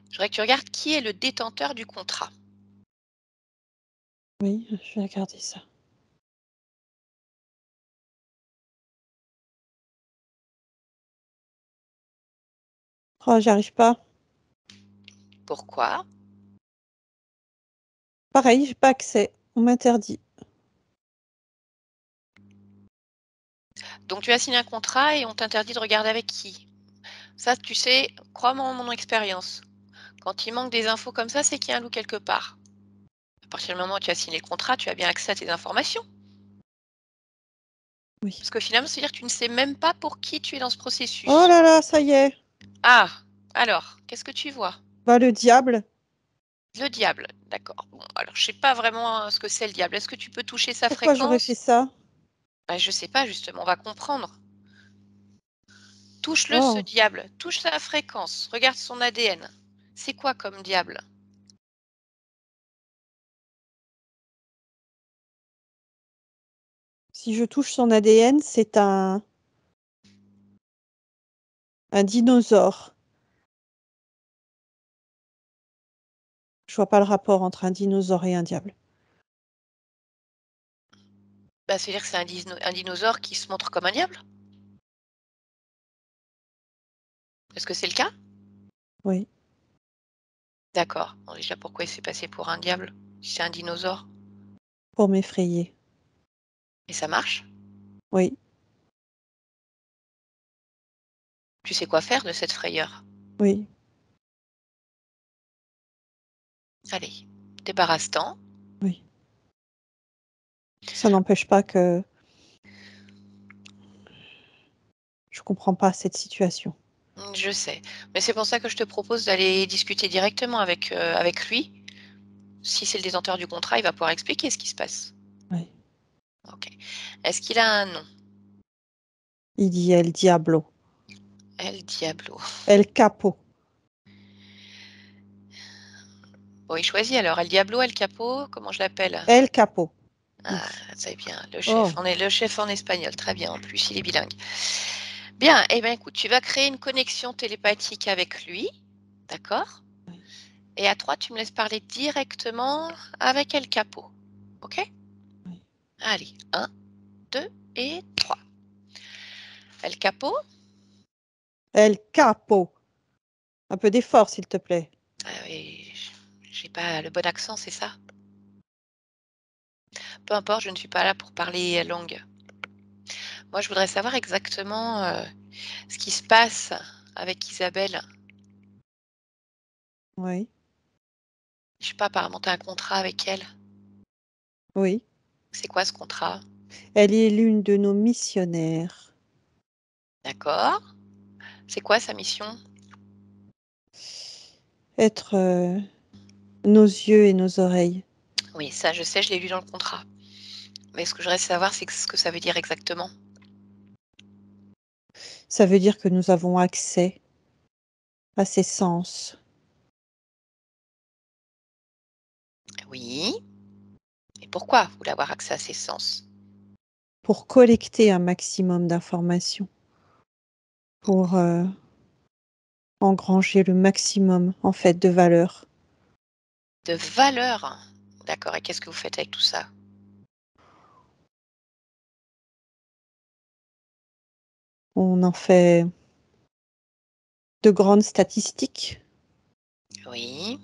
Je voudrais que tu regardes qui est le détenteur du contrat. oui, je vais regarder ça. Oh, j'y arrive pas. Pourquoi? Pareil, j'ai pas accès, on m'interdit. Donc tu as signé un contrat et on t'interdit de regarder avec qui? Ça, tu sais, crois-moi en mon expérience. Quand il manque des infos comme ça, c'est qu'il y a un loup quelque part. À partir du moment où tu as signé le contrat, tu as bien accès à tes informations. Oui. Parce que finalement, c'est-à-dire que tu ne sais même pas pour qui tu es dans ce Oh processus. là là, ça y est, Ah! Alors, qu'est-ce que tu vois? bah, le diable. Le diable, d'accord. Bon, alors je sais pas vraiment, ce que c'est le diable. Est-ce que tu peux toucher sa Pourquoi j'aurais fait fréquence? ça? Bah, je sais pas justement, on va comprendre. Touche-le ce Oh, diable, touche sa fréquence, regarde son ADN. C'est quoi comme diable? si je touche son ADN, c'est un dinosaure. Je vois pas le rapport entre un dinosaure et un diable. Bah, c'est-à-dire que c'est un dinosaure qui se montre comme un diable? Est-ce que c'est le cas? Oui, D'accord. Bon déjà pourquoi il s'est passé pour un diable? Si c'est un dinosaure? pour m'effrayer. Et ça marche? Oui, Tu sais quoi faire de cette frayeur? oui. Allez, débarrasse-t'en. Oui. Ça n'empêche pas que Je comprends pas cette situation. Je sais. Mais c'est pour ça que je te propose d'aller discuter directement avec lui. Si c'est le détenteur du contrat, il va pouvoir expliquer ce qui se passe. Oui. OK. Est-ce qu'il a un nom? Il dit El Diablo. El Diablo. El Capo. Bon, il choisit alors. El Diablo, El Capo, comment je l'appelle? El Capo. Il Ah, dit. c'est bien, le chef. Oh, On est le chef en espagnol. Très bien. En plus, il est bilingue. Bien. Eh bien, écoute, tu vas créer une connexion télépathique avec lui. D'accord? oui. Et à 3, tu me laisses parler directement avec El Capo. OK? Oui. Allez, 1, 2 et 3. El Capo? El Capo. Un peu d'effort, s'il te plaît. Ah oui, j'ai pas le bon accent, c'est ça? Peu importe, je ne suis pas là pour parler langue. Moi, je voudrais savoir exactement, ce qui se passe avec Isabelle. Oui. Je sais pas, apparemment tu as un contrat avec elle. Oui. C'est quoi ce contrat? Elle est l'une de nos missionnaires. D'accord. C'est quoi sa mission? Être nos yeux et nos oreilles. Oui, ça je sais, je l'ai lu dans le contrat. Mais ce que je voudrais savoir, c'est ce que ça veut dire exactement. Ça veut dire que nous avons accès à ses sens Oui, et pourquoi vous voulez avoir accès à ses sens? pour collecter un maximum d'informations, pour engranger le maximum, en fait, de valeur. De valeur? D'accord, et qu'est-ce que vous faites avec tout ça? On en fait de grandes statistiques. Oui.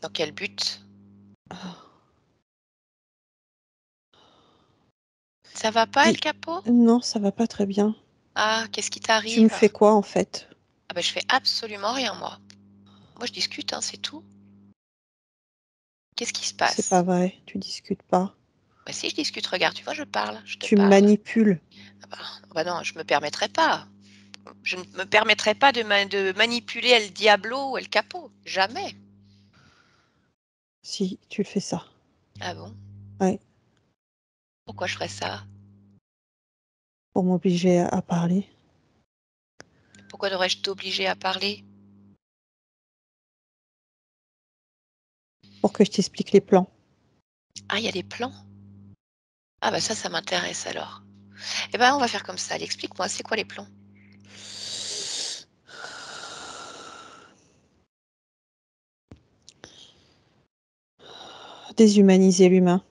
Dans quel but? Ça va pas, El Dis Capo? non, ça va pas très bien. Ah, qu'est-ce qui Tu me t'arrive? fais quoi, en fait? Ah bah, je fais absolument rien moi. Moi je discute, hein, c'est tout. Qu'est-ce qui se C'est pas passe? vrai, tu discutes pas. Bah si, je discute, regarde, tu vois, je parle, je te Tu me parle. manipules. Ah bah non, je me permettrai pas. Je ne me permettrai pas de manipuler El Diablo ou El Capo, jamais. Si, tu fais ça. Ah bon? Ouais, Pourquoi je ferais ça? pour m'obliger à parler. Pourquoi devrais-je t'obliger à parler? Pour que je t'explique les plans. Ah, il y a des plans? Ah bah ça m'intéresse alors. Eh ben, on va faire comme ça. Allez, explique-moi, c'est quoi les plans? Déshumaniser l'humain.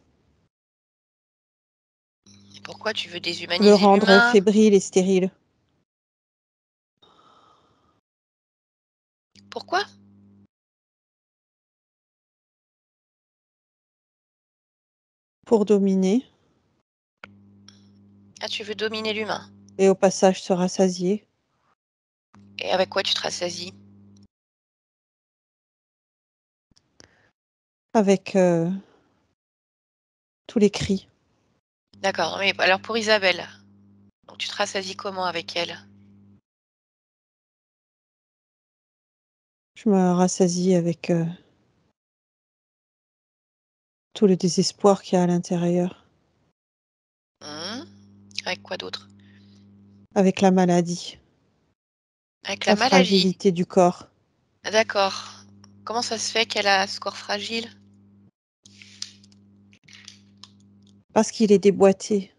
Pourquoi tu veux Le déshumaniser rendre l'humain? fébrile et stérile. Pourquoi? Pour dominer Ah, tu veux dominer l'humain. et au passage se rassasier. Et avec quoi tu te rassasies? Avec tous les cris. D'accord, mais alors pour Isabelle, donc tu te rassasies comment avec elle? Je me rassasie avec tout le désespoir qu'il y a à l'intérieur. Mmh. Avec quoi d'autre? Avec la maladie, Avec la la maladie. fragilité du corps. D'accord. Comment ça se fait qu'elle a ce corps fragile? Parce qu'il est déboîté.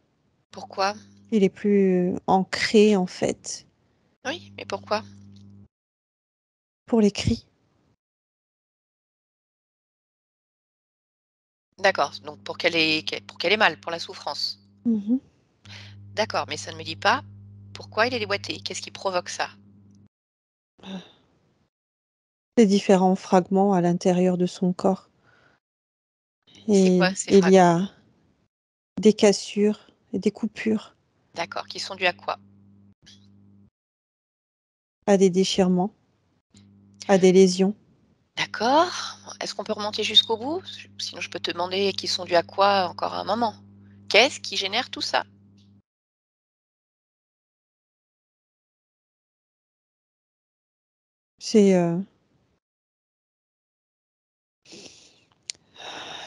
Pourquoi? Il est plus ancré, en fait, Oui, mais pourquoi? pour les cris. D'accord, donc pour qu'elle ait mal, pour la souffrance. Mhm. D'accord, mais ça ne me dit pas pourquoi il est déboîté? Qu'est-ce qui provoque ça? Les différents fragments à l'intérieur de son corps. C'est Et quoi ces il y a fragments? des cassures et des coupures, D'accord, qui sont dus à quoi? à des déchirements, à des lésions. D'accord. Est-ce qu'on peut remonter jusqu'au bout? Sinon je peux te demander qui sont dus à quoi encore un moment. Qu'est-ce qui génère tout ça? C'est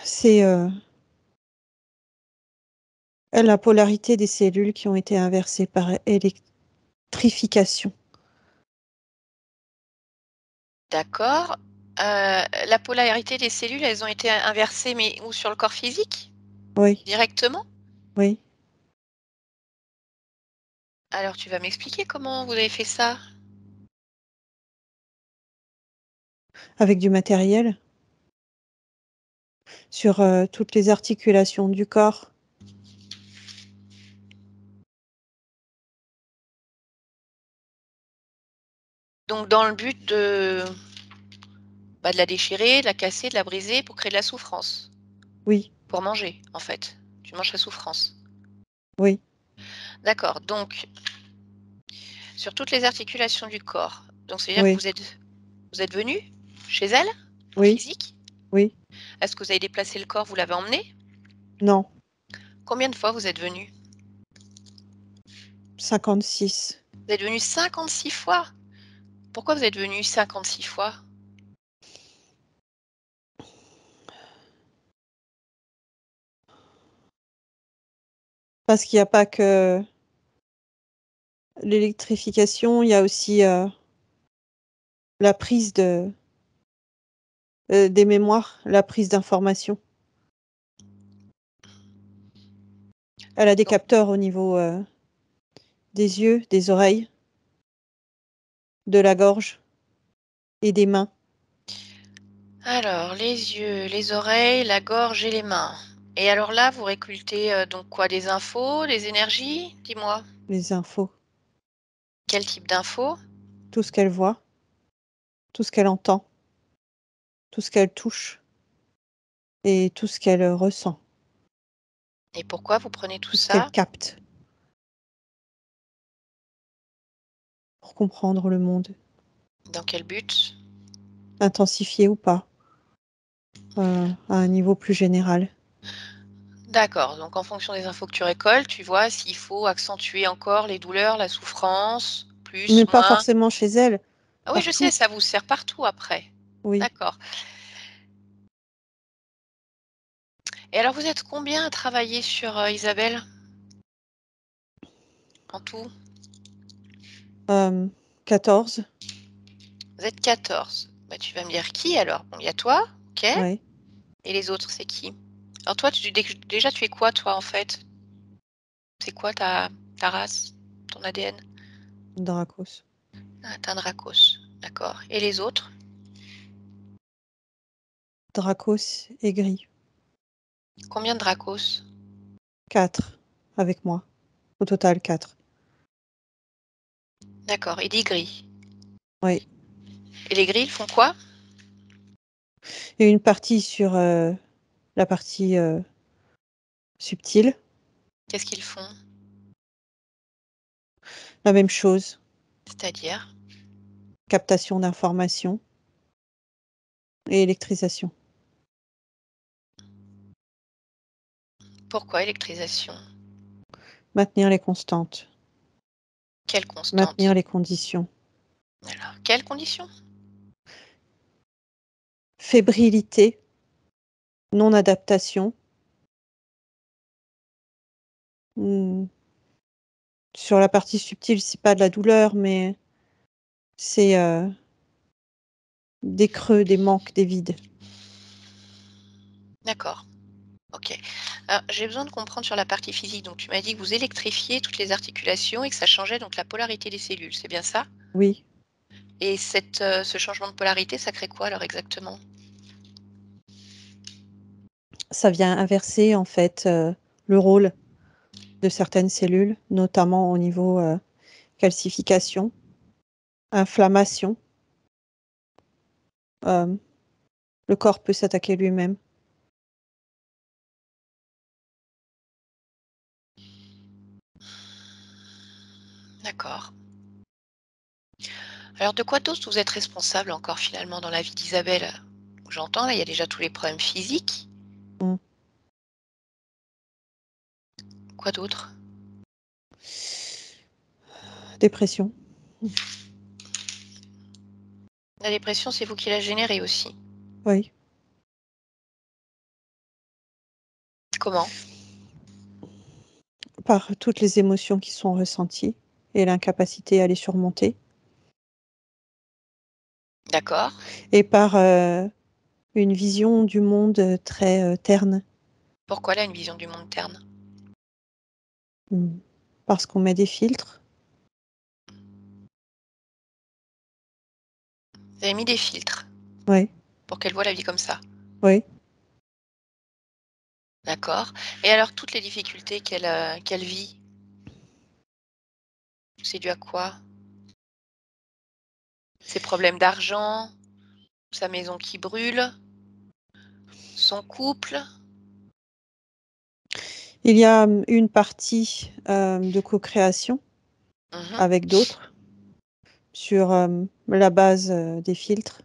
c'est la polarité des cellules qui ont été inversées par électrification. D'accord. La polarité des cellules, elles ont été inversées, mais où? Sur le corps physique? Oui, Directement? oui, Alors tu vas m'expliquer comment vous avez fait ça? avec du matériel sur, toutes les articulations du corps. Donc dans le but de la déchirer, de la casser, de la briser pour créer de la souffrance? Oui, Pour manger, en fait? Tu manges la souffrance? oui, D'accord, donc sur toutes les articulations du corps, donc c'est-à-dire que oui, vous êtes venu chez elle, en oui, physique? oui, Est-ce que vous avez déplacé le corps, vous l'avez emmené? non, Combien de fois vous êtes venu? 56. Vous êtes venu 56 fois? Pourquoi vous êtes venu 56 fois? Parce qu'il y a pas que l'électrification, il y a aussi, la prise des mémoires, la prise d'informations. Elle a des Donc capteurs au niveau, des yeux, des oreilles, de la gorge et des mains. alors les yeux, les oreilles, la gorge et les mains. Et alors là, vous récoltez, donc quoi? Des infos, des énergies? Dis-moi. Les infos, Quel type d'infos? tout ce qu'elle voit, tout ce qu'elle entend, tout ce qu'elle touche et tout ce qu'elle, ressent, Et pourquoi vous prenez tout tout ce qu'elle ça? capte pour comprendre le monde, Dans quel but? intensifié ou pas, à un niveau plus général. D'accord, donc en fonction des infos que tu récoltes, tu vois s'il faut accentuer encore les douleurs, la souffrance, plus, Mais pas moins? forcément chez elle, Ah oui, je sais, partout. ça vous sert partout après. Oui, D'accord. Et alors vous êtes combien à travailler sur, Isabelle? En tout? 14, Vous êtes 14. Bah, tu vas me dire qui alors? Bon, il y a toi, OK, ouais, et les autres, c'est qui? Alors toi, déjà, tu es quoi toi, en fait? C'est quoi ta race? Ton ADN? Dracos. Ah, tu un Dracos, d'accord, et les autres? Dracos et gris. Combien de Dracos? 4 avec moi. Au total 4. D'accord, et 10 gris. Oui. Et les gris, ils font quoi? Et une partie sur, la partie, subtile, Qu'est-ce qu'ils font? la même chose, C'est-à-dire? captation d'informations et électrisation. Pourquoi électrisation? Maintenir les constantes, Quelle maintenir constante? les conditions. Alors, quelles conditions? Fébrilité, non-adaptation. Mmh, sur la partie subtile, c'est pas de la douleur, mais c'est, des creux, des manques, des vides. D'accord, OK. Alors, j'ai besoin de comprendre sur la partie physique. Donc tu m'as dit que vous électrifiez toutes les articulations et que ça changeait donc la polarité des cellules, c'est bien ça? Oui, Et ce changement de polarité, ça crée quoi alors exactement? ça vient inverser en fait, le rôle de certaines cellules, notamment au niveau, calcification, inflammation. Hem, le corps peut s'attaquer lui-même. D'accord. Alors de quoi d'autre vous êtes responsable encore finalement dans la vie d'Isabelle? J'entends là, il y a déjà tous les problèmes physiques. Mmh. Quoi d'autre? Dépression. La dépression, c'est vous qui la générez aussi. Oui. Comment? Par toutes les émotions qui sont ressenties et l'incapacité à les surmonter D'accord. et par, une vision du monde, très, terne. Pourquoi elle a une vision du monde terne? Mmh. Parce qu'on met des filtres. Vous avez mis des filtres Oui, pour qu'elle voit la vie comme ça. oui. D'accord. Et alors toutes les difficultés qu'elle vit, c'est dû à quoi? Ses problèmes d'argent, sa maison qui brûle, son couple? Il y a, une partie, de co-création Mmh. avec d'autres sur, la base, des filtres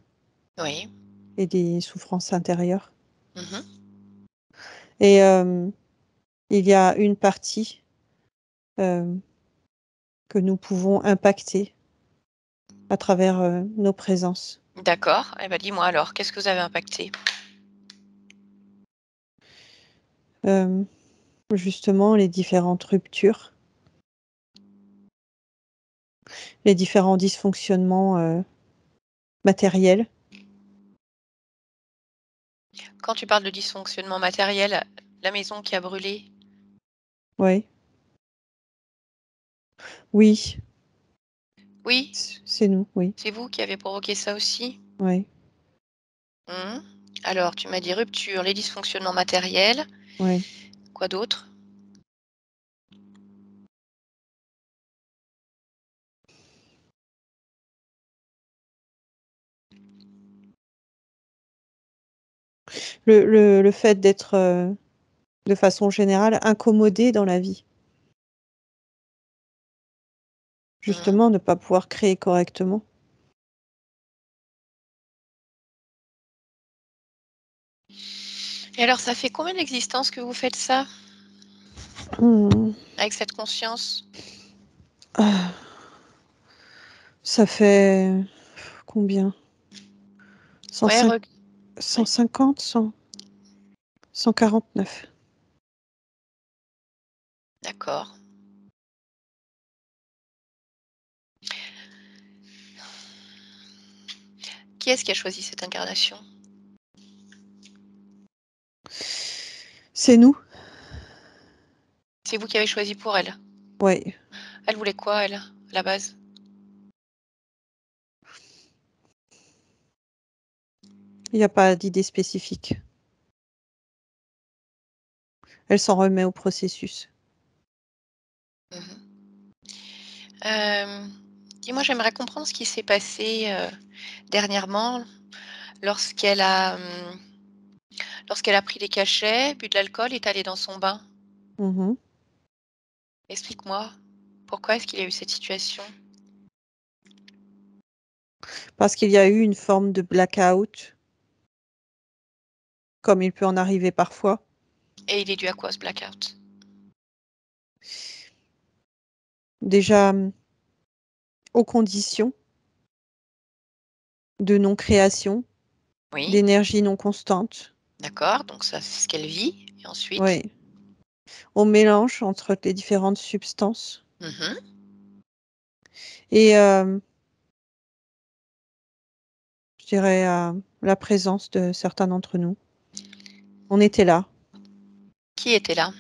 Oui. et des souffrances intérieures Mmh. et il y a une partie, hem, que nous pouvons impacter à travers, nos présences. D'accord. Eh bah, dis-moi alors, qu'est-ce que vous avez impacté? Hem, Justement les différentes ruptures, les différents dysfonctionnements, matériels. Quand tu parles de dysfonctionnement matériel, la maison qui a brûlé? Oui, oui, Oui? c'est nous, oui, C'est vous qui avez provoqué ça aussi? oui, Mmh. Alors tu m'as dit rupture, les dysfonctionnements matériels, oui. quoi d'autre? Le fait d'être, de façon générale, incommodé dans la vie. Mmh. Justement, ne pas pouvoir créer correctement. Et alors ça fait combien d'existences que vous faites ça? Mmh. Avec cette conscience? Ah, ça fait combien? Cent Ouais, cinq, reg cent oui, cinquante, 149. d'accord. Qui est-ce qui a choisi cette incarnation? C'est nous? C'est vous qui avez choisi pour elle? Ouais. Elle voulait quoi elle, à la base? Il y a pas d'idée spécifique. Elle s'en remet au processus. Mmh. Dis-moi, j'aimerais comprendre ce qui s'est passé, dernièrement lorsqu'elle a, lorsqu'elle a pris des cachets, bu de l'alcool, est allée dans son bain. Mmh. Explique-moi, pourquoi est-ce qu'il y a eu cette situation? Parce qu'il y a eu une forme de blackout, comme il peut en arriver parfois. Et il est dû à quoi ce blackout? Déjà, aux conditions de non-création, Oui, d'énergie non constante. d'accord, donc ça, c'est ce qu'elle vit et ensuite? Oui, au mélange entre les différentes substances Mmh. et je dirais, la présence de certains d'entre nous. On était là, Qui était là?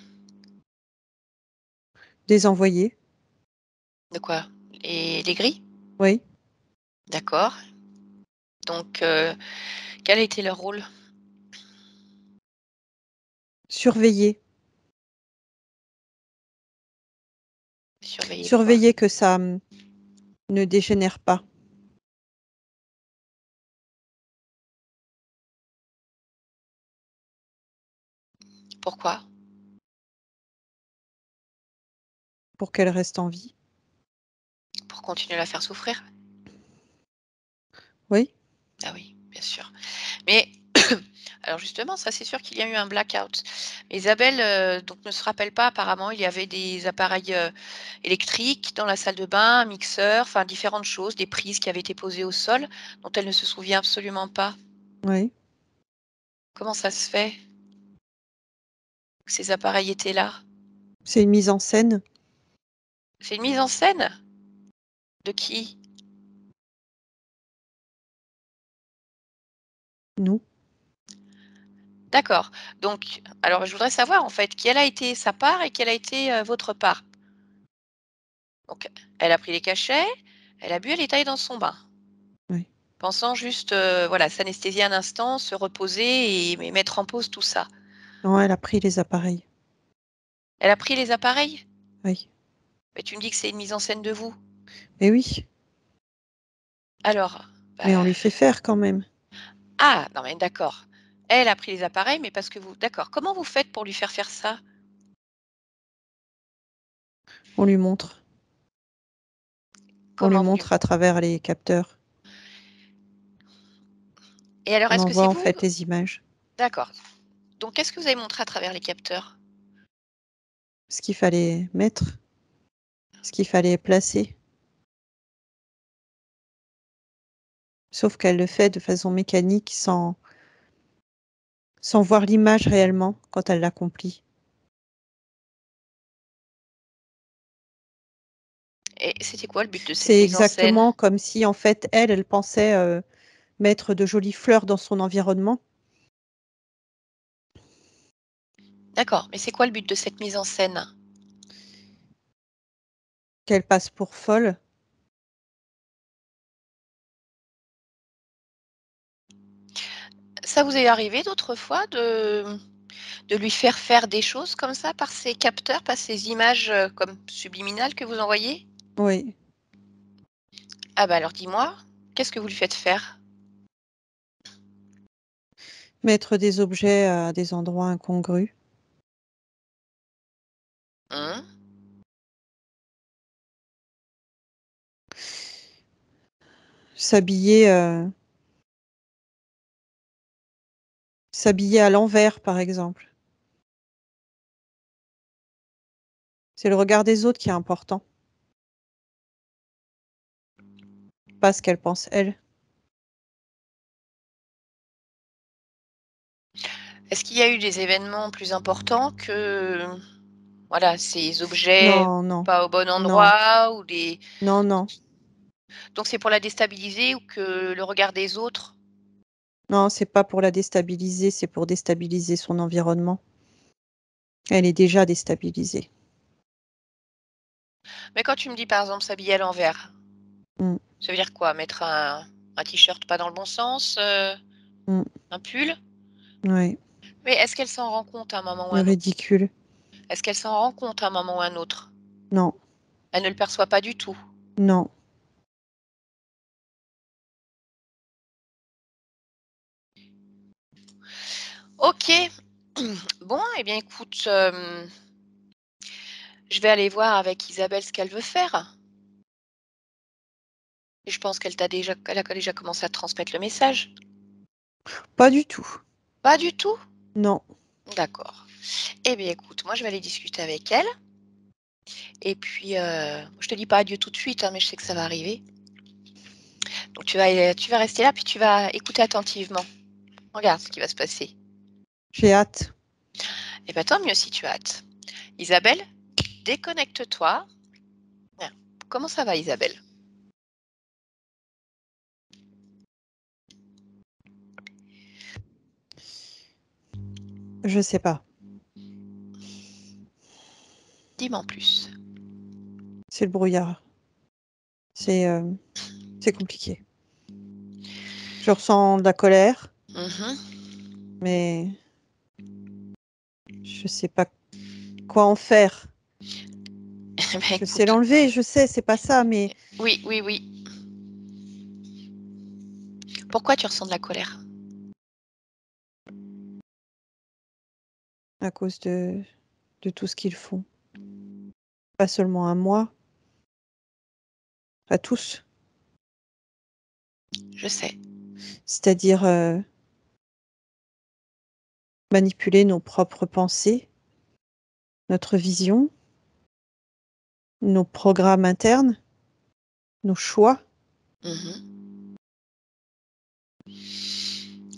des envoyés, De quoi? Les gris? oui, D'accord, donc quel a été leur rôle? surveiller, Surveiller quoi? surveiller que ça, ne dégénère pas Pourquoi? pour qu'elle reste en vie. Pour continuer à la faire souffrir? Oui, Ah oui, bien sûr. Mais Alors justement, ça c'est sûr qu'il y a eu un blackout. Isabelle, donc ne se rappelle pas apparemment, il y avait des appareils, électriques dans la salle de bain, un mixeur, enfin différentes choses, des prises qui avaient été posées au sol, dont elle ne se souvient absolument pas. Oui. Comment ça se fait que ces appareils étaient là? C'est une mise en scène. C'est une mise en scène? De qui? Nous. D'accord. Donc alors je voudrais savoir en fait, quelle a été sa part et quelle a été, votre part? Donc elle a pris les cachets, elle a bu, elle est allée dans son bain. Oui. Pensant juste, voilà, s'anesthésier un instant, se reposer et mettre en pause tout ça. Non, elle a pris les appareils. Elle a pris les appareils? Oui. Mais tu me dis que c'est une mise en scène de vous? Mais oui, Alors, mais on bah lui fait faire quand même. ah! Non mais d'accord. Elle a pris les appareils, mais parce que vous d'accord. Comment vous faites pour lui faire ça? On lui montre. On lui Comment vous lui montre à travers les capteurs. et alors On est-ce que c'est envoie en vous? fait les images. D'accord. Donc qu'est-ce que vous avez montré à travers les capteurs? Ce qu'il fallait mettre, ce qu'il fallait placer. Sauf qu'elle le fait de façon mécanique sans voir l'image réellement quand elle l'accomplit. Et c'était quoi le but de cette C'est mise en scène? exactement comme si en fait elle pensait, mettre de jolies fleurs dans son environnement. D'accord, mais c'est quoi le but de cette mise en scène? Qu'elle passe pour folle. Ça vous est arrivé d'autres fois de lui faire des choses comme ça par ces capteurs, par ces images, comme subliminales que vous envoyez? Oui, Ah bah, alors dis-moi, qu'est-ce que vous lui faites faire? mettre des objets à des endroits incongrus. Mmh. S'habiller, s'habiller à l'envers, par exemple. C'est le regard des autres qui est important, pas ce qu'elle pense elle. Est-ce qu'il y a eu des événements plus importants que, voilà, ces objets Non, non, pas au bon non, endroit ou des non, non, donc c'est pour la déstabiliser ou que le regard des autres? non, c'est pas pour la déstabiliser, c'est pour déstabiliser son environnement. Elle est déjà déstabilisée. Mais quand tu me dis, par exemple, s'habiller à l'envers, Mmh, ça veut dire quoi? Mettre un t-shirt pas dans le bon sens, mmh, un pull? ouais, Mais est-ce qu'elle s'en rend compte à un moment ou un autre? ridicule. Est-ce qu'elle s'en rend compte à un moment ou un autre? Non, Elle ne le perçoit pas du tout? non. OK. Bon, eh bien écoute, je vais aller voir avec Isabelle ce qu'elle veut faire et je pense qu'elle a déjà commencé à transmettre le message. Pas du tout. Pas du tout? Non. D'accord. Eh bien écoute, moi je vais aller discuter avec elle et puis, je te dis pas adieu tout de suite, hein, mais je sais que ça va arriver. Donc tu vas rester là, puis tu vas écouter attentivement. Regarde ce qui va se passer. J'ai hâte. Eh ben, tant mieux si tu as hâte. Isabelle, déconnecte-toi. Bien. Comment ça va Isabelle? Je sais pas. Dis-moi en plus. C'est le brouillard. C'est, c'est compliqué. Je ressens de la colère, Mmh. mais je sais pas quoi en faire. Eh ben, Je sais écoute, l'enlever, je sais, c'est pas ça, mais oui, oui, oui. Pourquoi tu ressens de la colère? à cause de tout ce qu'ils font. Pas seulement à moi, à tous. Je sais. C'est-à-dire, manipuler nos propres pensées, notre vision, nos programmes internes, nos choix. Mmh.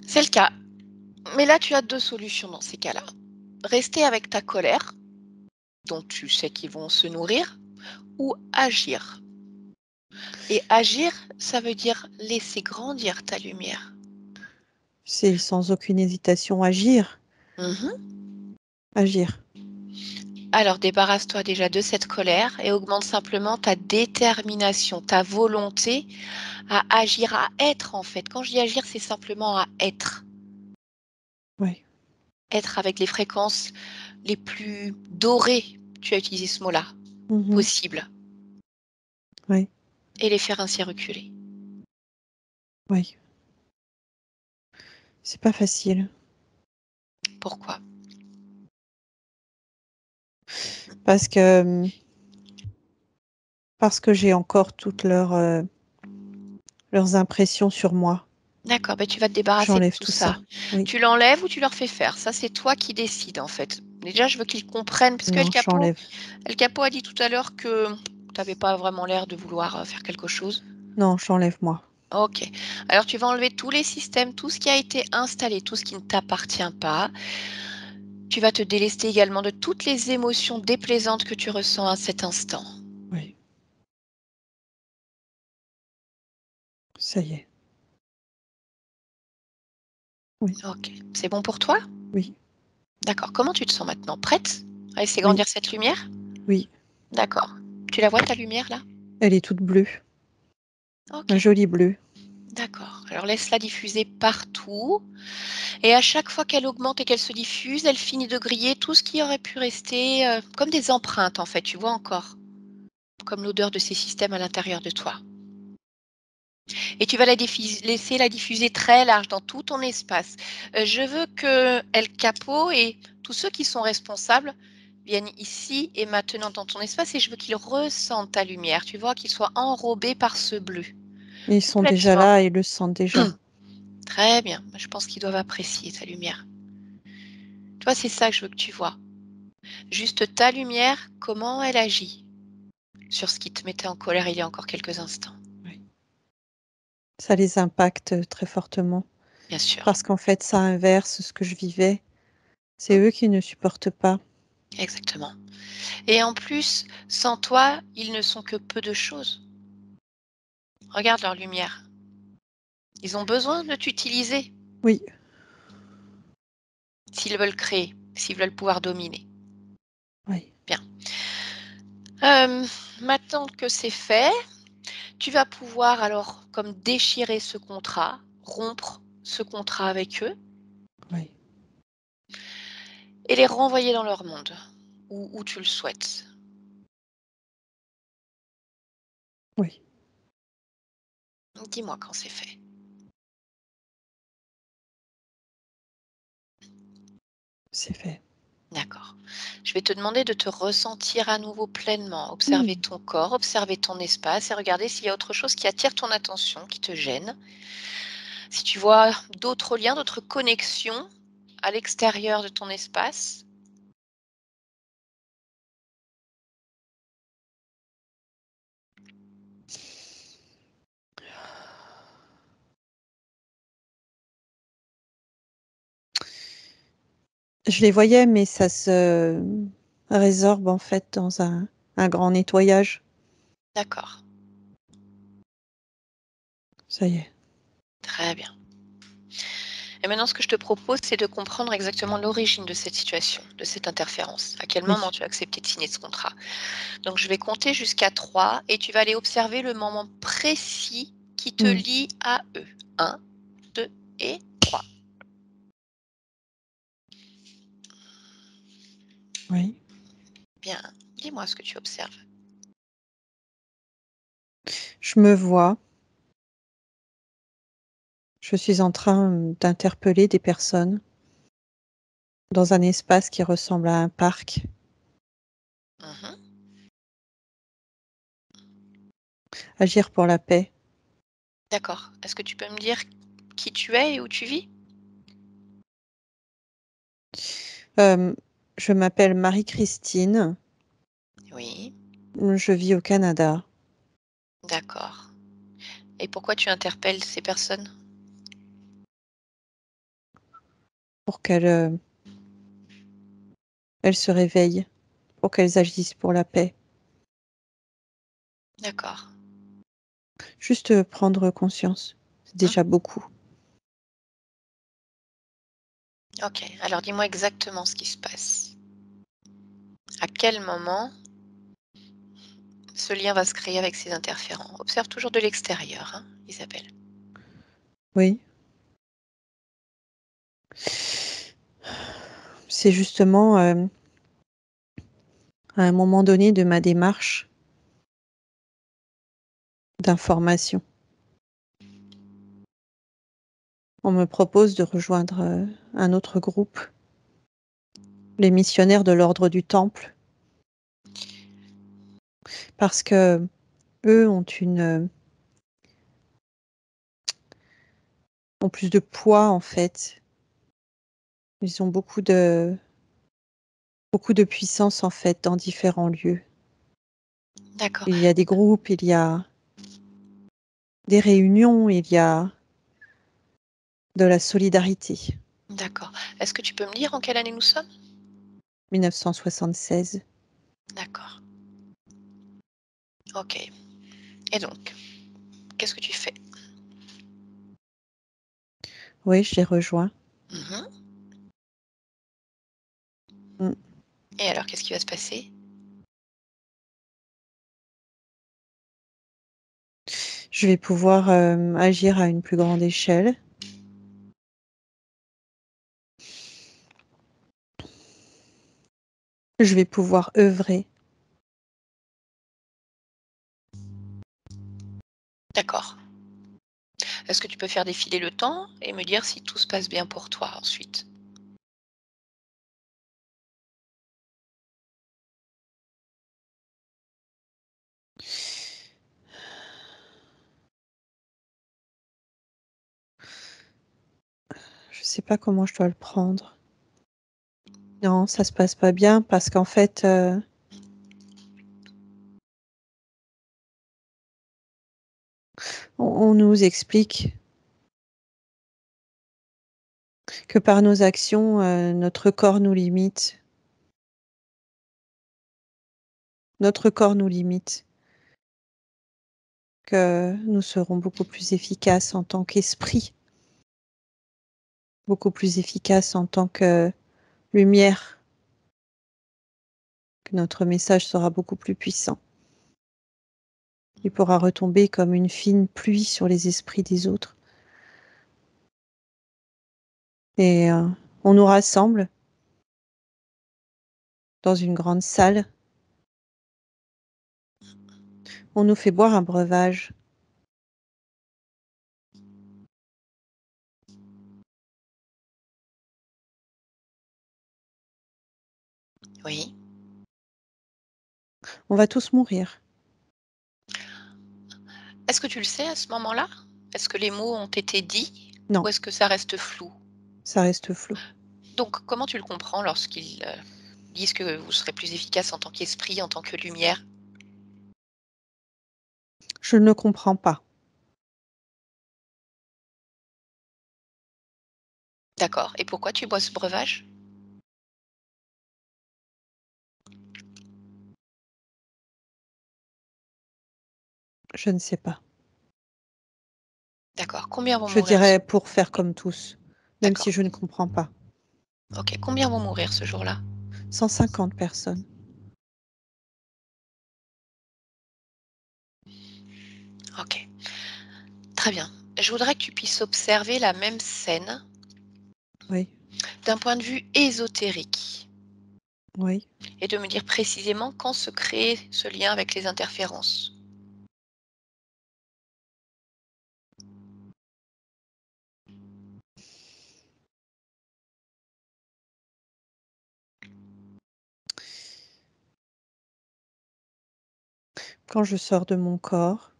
C'est le cas. Mais là, tu as 2 solutions dans ces cas-là. Rester avec ta colère, dont tu sais qu'ils vont se nourrir, ou agir. Et agir, ça veut dire laisser grandir ta lumière. C'est sans aucune hésitation agir, Mmh. agir. Alors débarrasse-toi déjà de cette colère et augmente simplement ta détermination, ta volonté à agir, à être en fait. Quand je dis agir, c'est simplement à être. Oui. Être avec les fréquences les plus dorées, tu as utilisé ce mot-là, Mmh. possible, Oui, et les faire ainsi reculer. oui. C'est pas facile Pourquoi? parce que, parce que j'ai encore toutes leurs impressions sur moi. D'accord, ben tu vas te débarrasser de J'enlève tout tout ça. ça. Oui. Tu l'enlèves ou tu leur fais faire? Ça, c'est toi qui décides, en fait. Déjà, je veux qu'ils comprennent parce que Non, j'enlève. El Capo a dit tout à l'heure que tu avais pas vraiment l'air de vouloir, faire quelque chose. Non, j'enlève moi. OK. Alors tu vas enlever tous les systèmes, tout ce qui a été installé, tout ce qui ne t'appartient pas. Tu vas te délester également de toutes les émotions déplaisantes que tu ressens à cet instant. Oui, ça y est. Oui, OK. C'est bon pour toi? oui, D'accord. Comment tu te sens maintenant? Prête à laisser oui, grandir cette lumière? oui. D'accord. Tu la vois ta lumière là? Elle est toute bleue, un OK. joli bleu. D'accord. Alors laisse-la diffuser partout et à chaque fois qu'elle augmente et qu'elle se diffuse, elle finit de griller tout ce qui aurait pu rester, comme des empreintes en fait, tu vois encore? Comme l'odeur de ces systèmes à l'intérieur de toi. Et tu vas laisser la diffuser très large dans tout ton espace. Je veux que El Capo et tous ceux qui sont responsables viennent ici et maintenant dans ton espace et je veux qu'ils ressentent ta lumière, tu vois? Qu'ils soient enrobés par ce bleu, Ils sont déjà complètement. là et le sentent déjà. Très bien, je pense qu'ils doivent apprécier ta lumière. Toi, c'est ça que je veux que tu vois. Juste ta lumière, comment elle agit sur ce qui te mettait en colère il y a encore quelques instants. Oui. Ça les impacte très fortement Bien sûr. parce qu'en fait, ça inverse ce que je vivais. C'est Mmh, eux qui ne supportent pas. exactement. Et en plus, sans toi, ils ne sont que peu de choses. Regarde leur lumière. Ils ont besoin de t'utiliser Oui, s'ils veulent créer, s'ils veulent pouvoir dominer. oui, Bien. Hem, Maintenant que c'est fait, tu vas pouvoir alors comme déchirer ce contrat, rompre ce contrat avec eux oui, et les renvoyer dans leur monde, où tu le souhaites. oui, Dis-moi quand c'est fait. c'est fait. D'accord. Je vais te demander de te ressentir à nouveau pleinement, observer Mmh. ton corps, observer ton espace et regarder s'il y a autre chose qui attire ton attention, qui te gêne. Si tu vois d'autres liens, d'autres connexions à l'extérieur de ton espace. Je les voyais, mais ça se résorbe en fait dans un grand nettoyage. D'accord, Ça y est. très bien. Et maintenant, ce que je te propose, c'est de comprendre exactement l'origine de cette situation, de cette interférence. À quel moment Oui. tu as accepté de signer ce contrat. Donc, je vais compter jusqu'à 3 et tu vas aller observer le moment précis qui te Mmh. lie à eux. Un, 2 et 3. Oui. Bien, dis-moi ce que tu observes. Je me vois, je suis en train, d'interpeller des personnes dans un espace qui ressemble à un parc. Mhm. Agir pour la paix. D'accord. Est-ce que tu peux me dire qui tu es et où tu vis? Je m'appelle Marie-Christine. Oui, Je vis au Canada d'accord. Et pourquoi tu interpelles ces personnes? pour elles se réveillent, pour qu'elles agissent pour la paix. D'accord. Juste, prendre conscience, c'est Mmh. déjà beaucoup. OK. Alors dis-moi exactement ce qui se passe. À quel moment ce lien va se créer avec ces interférents? Observe toujours de l'extérieur, hein, Isabelle. Oui. C'est justement, à un moment donné de ma démarche d'information. On me propose de rejoindre, un autre groupe, les missionnaires de l'ordre du Temple, parce qu'eux ont plus de poids, en fait. Ils ont beaucoup de puissance, en fait, dans différents lieux. D'accord, Il y a des groupes, il y a des réunions, il y a de la solidarité. d'accord. Est-ce que tu peux me dire en quelle année nous sommes? 1976. D'accord. OK. Et donc, qu'est-ce que tu fais? Oui, je les rejoins. Mmh. Mmh. Et alors, qu'est-ce qui va se passer? Je vais pouvoir, agir à une plus grande échelle. Je vais pouvoir œuvrer. D'accord. Est-ce que tu peux faire défiler le temps et me dire si tout se passe bien pour toi ensuite? Je sais pas comment je dois le prendre. Non, ça se passe pas bien parce qu'en fait, on nous explique que par nos actions, notre corps nous limite. Notre corps nous limite, que nous serons beaucoup plus efficaces en tant qu'esprit, beaucoup plus efficaces en tant que lumière, que notre message sera beaucoup plus puissant. Il pourra retomber comme une fine pluie sur les esprits des autres. Et on nous rassemble dans une grande salle. On nous fait boire un breuvage. Oui. On va tous mourir. Est-ce que tu le sais à ce moment-là? Est-ce que les mots ont été dits ou Non, est-ce que ça reste flou? ça reste flou. Donc comment tu le comprends lorsqu'ils, disent que vous serez plus efficace en tant qu'esprit, en tant que lumière? Je ne comprends pas. D'accord, et pourquoi tu bois ce breuvage? Je ne sais pas. D'accord, combien vont Je mourir ce dirais pour faire comme tous, même si d'accord, je ne comprends pas. OK, combien vont mourir ce jour-là? 150 personnes. OK, très bien. Je voudrais que tu puisses observer la même scène Oui, d'un point de vue ésotérique oui. et de me dire précisément quand se crée ce lien avec les interférences. Quand je sors de mon corps,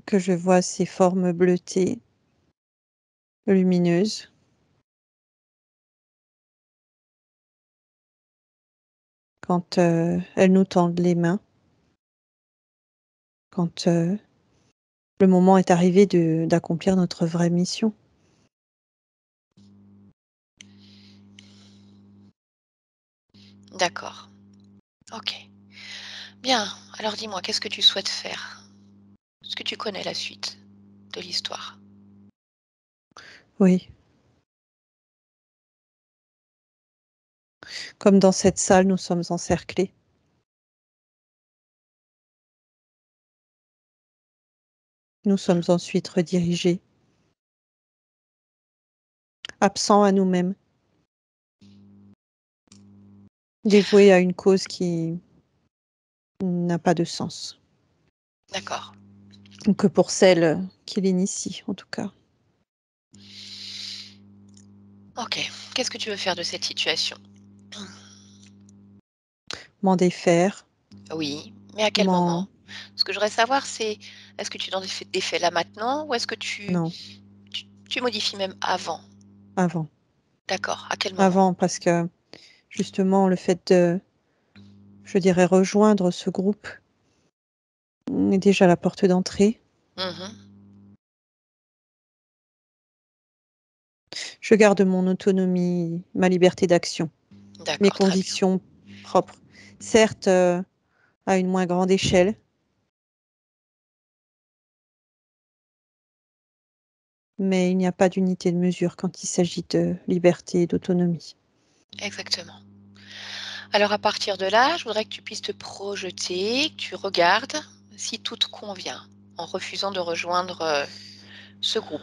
que je vois ces formes bleutées, lumineuses, quand elles nous tendent les mains, quand le moment est arrivé d'accomplir notre vraie mission. D'accord. Ok. Bien. Alors dis-moi, qu'est-ce que tu souhaites faire? Est-ce que tu connais la suite de l'histoire? Oui, comme dans cette salle, nous sommes encerclés. Nous sommes ensuite redirigés, absents à nous-mêmes, dévoués à une cause qui n'a pas de sens. D'accord. Ou que pour celle qui l'initie, en tout cas. Ok. Qu'est-ce que tu veux faire de cette situation? M'en défaire, Oui, mais à quel m'en... moment? Ce que je voudrais savoir, c'est est-ce que tu t'en défais là maintenant ou est-ce que Non, tu modifies même avant? avant. D'accord. À quel moment? Avant, parce que justement, le fait de, je dirais, rejoindre ce groupe est déjà la porte d'entrée. Mhm. Je garde mon autonomie, ma liberté d'action, mes D'accord, très bien. convictions propres. Certes, à une moins grande échelle, mais il n'y a pas d'unité de mesure quand il s'agit de liberté et d'autonomie. Exactement. Alors à partir de là, je voudrais que tu puisses te projeter, que tu regardes si tout te convient en refusant de rejoindre ce groupe.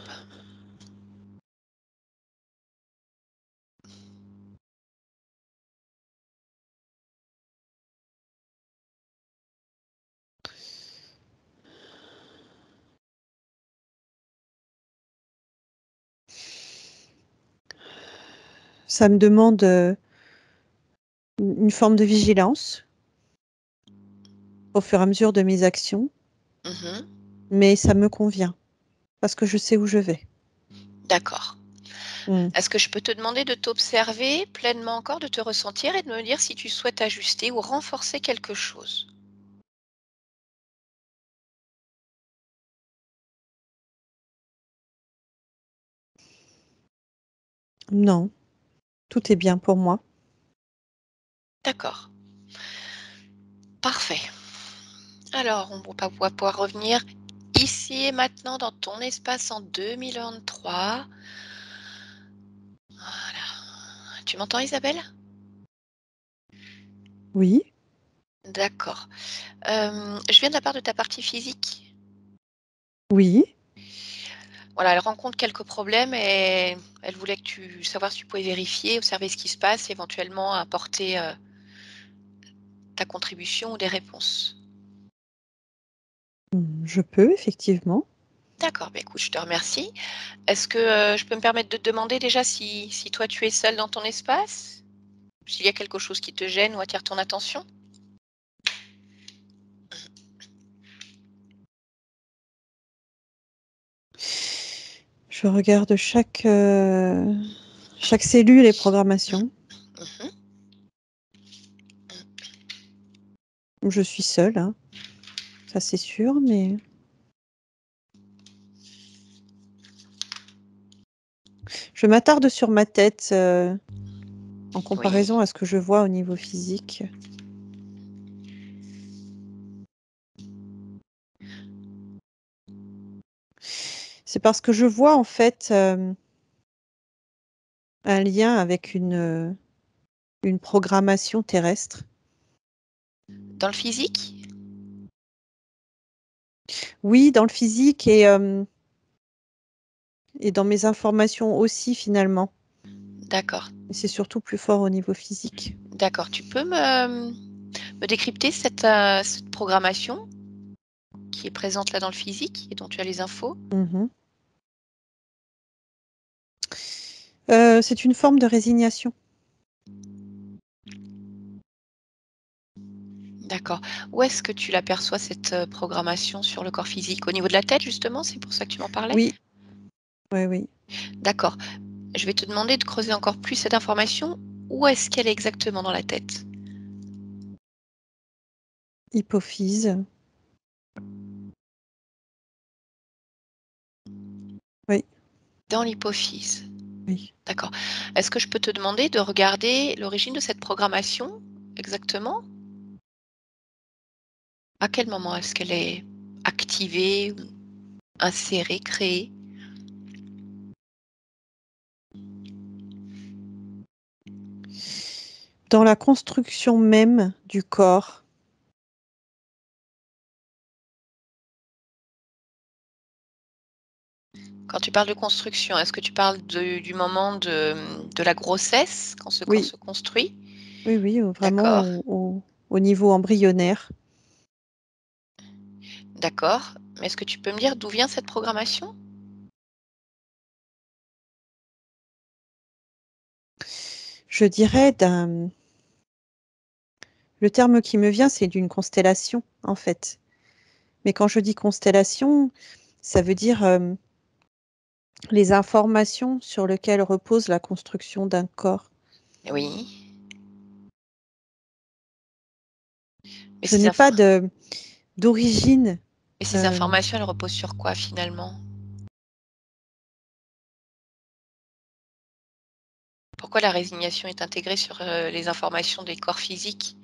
Ça me demande une forme de vigilance au fur et à mesure de mes actions, Mhm. mais ça me convient parce que je sais où je vais. D'accord. Mm. Est-ce que je peux te demander de t'observer pleinement encore, de te ressentir et de me dire si tu souhaites ajuster ou renforcer quelque chose? Non, tout est bien pour moi. D'accord. Parfait. Alors, on va pouvoir revenir ici et maintenant dans ton espace en 2023. Voilà. Tu m'entends, Isabelle? Oui, D'accord. Je viens de la part de ta partie physique. oui. Voilà, elle rencontre quelques problèmes et elle voulait savoir si tu pouvais vérifier, observer ce qui se passe, et éventuellement apporter ta contribution ou des réponses. Je peux, effectivement. D'accord, bah écoute, je te remercie. Est-ce que je peux me permettre de te demander déjà si toi tu es seule dans ton espace? S'il y a quelque chose qui te gêne ou attire ton attention? Je regarde chaque cellule et programmation. Mhm. Je suis seule, hein, ça c'est sûr, mais je m'attarde sur ma tête en comparaison Oui, à ce que je vois au niveau physique. C'est parce que je vois en fait un lien avec une programmation terrestre. dans le physique? Oui, dans le physique et dans mes informations aussi finalement. D'accord, Mais c'est surtout plus fort au niveau physique. d'accord. Tu peux me décrypter cette programmation qui est présente là dans le physique et dont tu as les infos? Mhm. C'est une forme de résignation. D'accord. Où est-ce que tu l'aperçois cette, programmation sur le corps physique? Au niveau de la tête justement? C'est pour ça que tu m'en parlais? Oui, oui, oui. D'accord. Je vais te demander de creuser encore plus cette information. Où est-ce qu'elle est exactement dans la tête? Hypophyse. Oui, Dans l'hypophyse. oui. D'accord. Est-ce que je peux te demander de regarder l'origine de cette programmation exactement? À quel moment est-ce qu'elle est activée ou insérée, créée? Dans la construction même du corps. Quand tu parles de construction, est-ce que tu parles du moment de la grossesse, quand ce corps Oui, se construit? oui, oui, vraiment D'accord, au niveau embryonnaire. d'accord. Mais est-ce que tu peux me dire d'où vient cette programmation? Je dirais le terme qui me vient, c'est d'une constellation, en fait. Mais quand je dis constellation, ça veut dire, les informations sur lesquelles repose la construction d'un corps. Oui. Mais Je n'ai pas d'origine, ces hem, informations, elles reposent sur quoi finalement? Pourquoi la résignation est intégrée sur, les informations des corps physiques?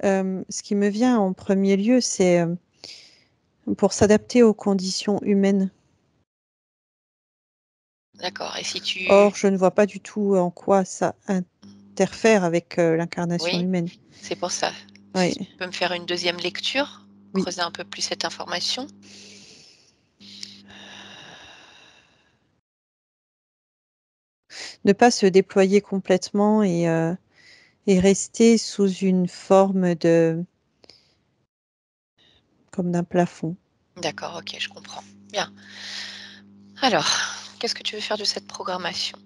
ce qui me vient en premier lieu, c'est, pour s'adapter aux conditions humaines. D'accord et si Or, tu je ne vois pas du tout en quoi ça interfère avec, l'incarnation oui, humaine. c'est pour ça. Si tu Oui, peux me faire une deuxième lecture, oui. creuser un peu plus cette information? Ne pas se déployer complètement et rester sous une forme comme d'un plafond. D'accord, OK, je comprends. Bien. Alors, qu'est-ce que tu veux faire de cette programmation?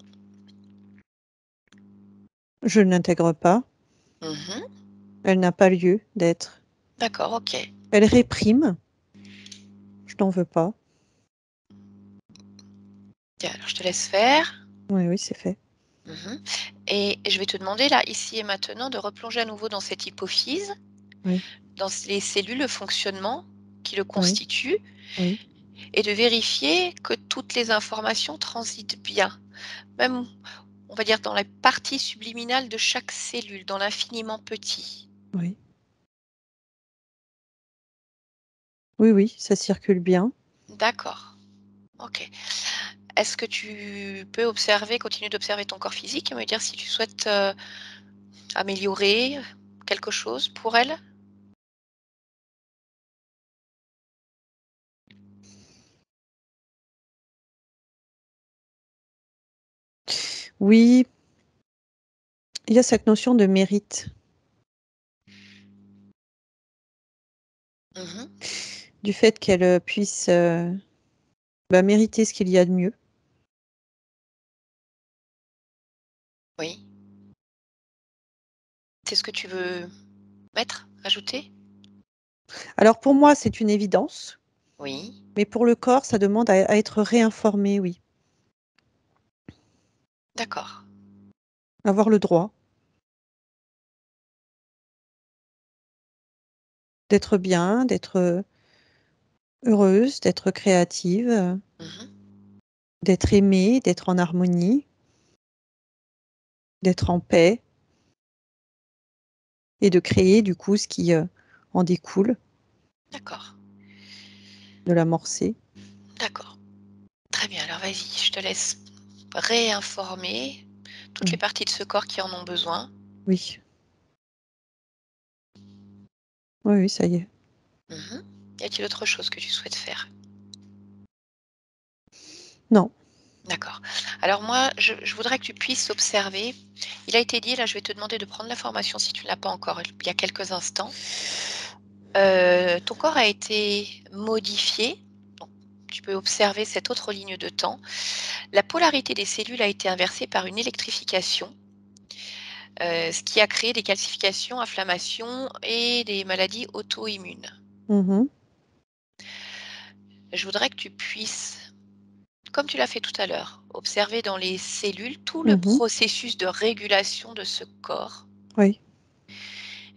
Je ne l'intègre pas, Mmh. elle n'a pas lieu d'être. D'accord, OK. Elle réprime, je n'en veux pas. Tiens, alors je te laisse faire. Oui, oui, c'est fait. Mmh et je vais te demander là, ici et maintenant, de replonger à nouveau dans cette hypophyse, Oui, dans les cellules, le fonctionnement qui le oui, constitue oui. et de vérifier que toutes les informations transitent bien. Même, on va dire, dans la partie subliminale de chaque cellule, dans l'infiniment petit. Oui. Oui, oui, ça circule bien. D'accord, OK. Est-ce que tu peux observer, continuer d'observer ton corps physique et me dire si tu souhaites, améliorer quelque chose pour elle? Oui, il y a cette notion de mérite, Mmh. du fait qu'elle, puisse, mériter ce qu'il y a de mieux. Oui. C'est ce que tu veux mettre, ajouter? Alors pour moi, c'est une évidence, Oui, mais pour le corps, ça demande à être réinformé, oui. d'accord, Avoir le droit d'être bien, d'être, heureuse, d'être créative, mmh, d'être aimée, d'être en harmonie, d'être en paix et de créer du coup ce qui, en découle, d'accord, de l'amorcer. d'accord. Très bien, alors vas-y, je te laisse réinformer toutes les Oui, parties de ce corps qui en ont besoin. oui. Oui, oui, ça y est. Mmh. Y a-t-il autre chose que tu souhaites faire? Non. D'accord. Alors moi, je voudrais que tu puisses observer. Il a été dit, là, je vais te demander de prendre l'information si tu ne l'as pas encore, il y a quelques instants. Ton corps a été modifié. Donc, tu peux observer cette autre ligne de temps. La polarité des cellules a été inversée par une électrification, ce qui a créé des calcifications, inflammations et des maladies auto-immunes. Mmh. Je voudrais que tu puisses comme tu l'as fait tout à l'heure, observer dans les cellules tout le Mmh. processus de régulation de ce corps Oui.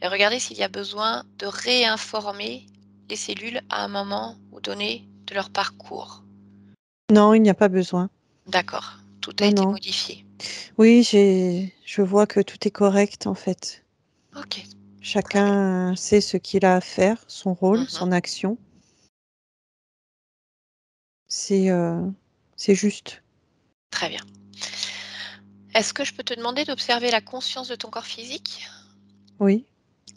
et regarder s'il y a besoin de réinformer les cellules à un moment ou donné de leur parcours. Non, il n'y a pas besoin. D'accord, tout a Non, été non. modifié. Oui, je vois que tout est correct, en fait. OK, très bien. Chacun sait ce qu'il a à faire, son rôle, Mmh. son action. C'est, c'est juste. Très bien. Est-ce que je peux te demander d'observer la conscience de ton corps physique? Oui.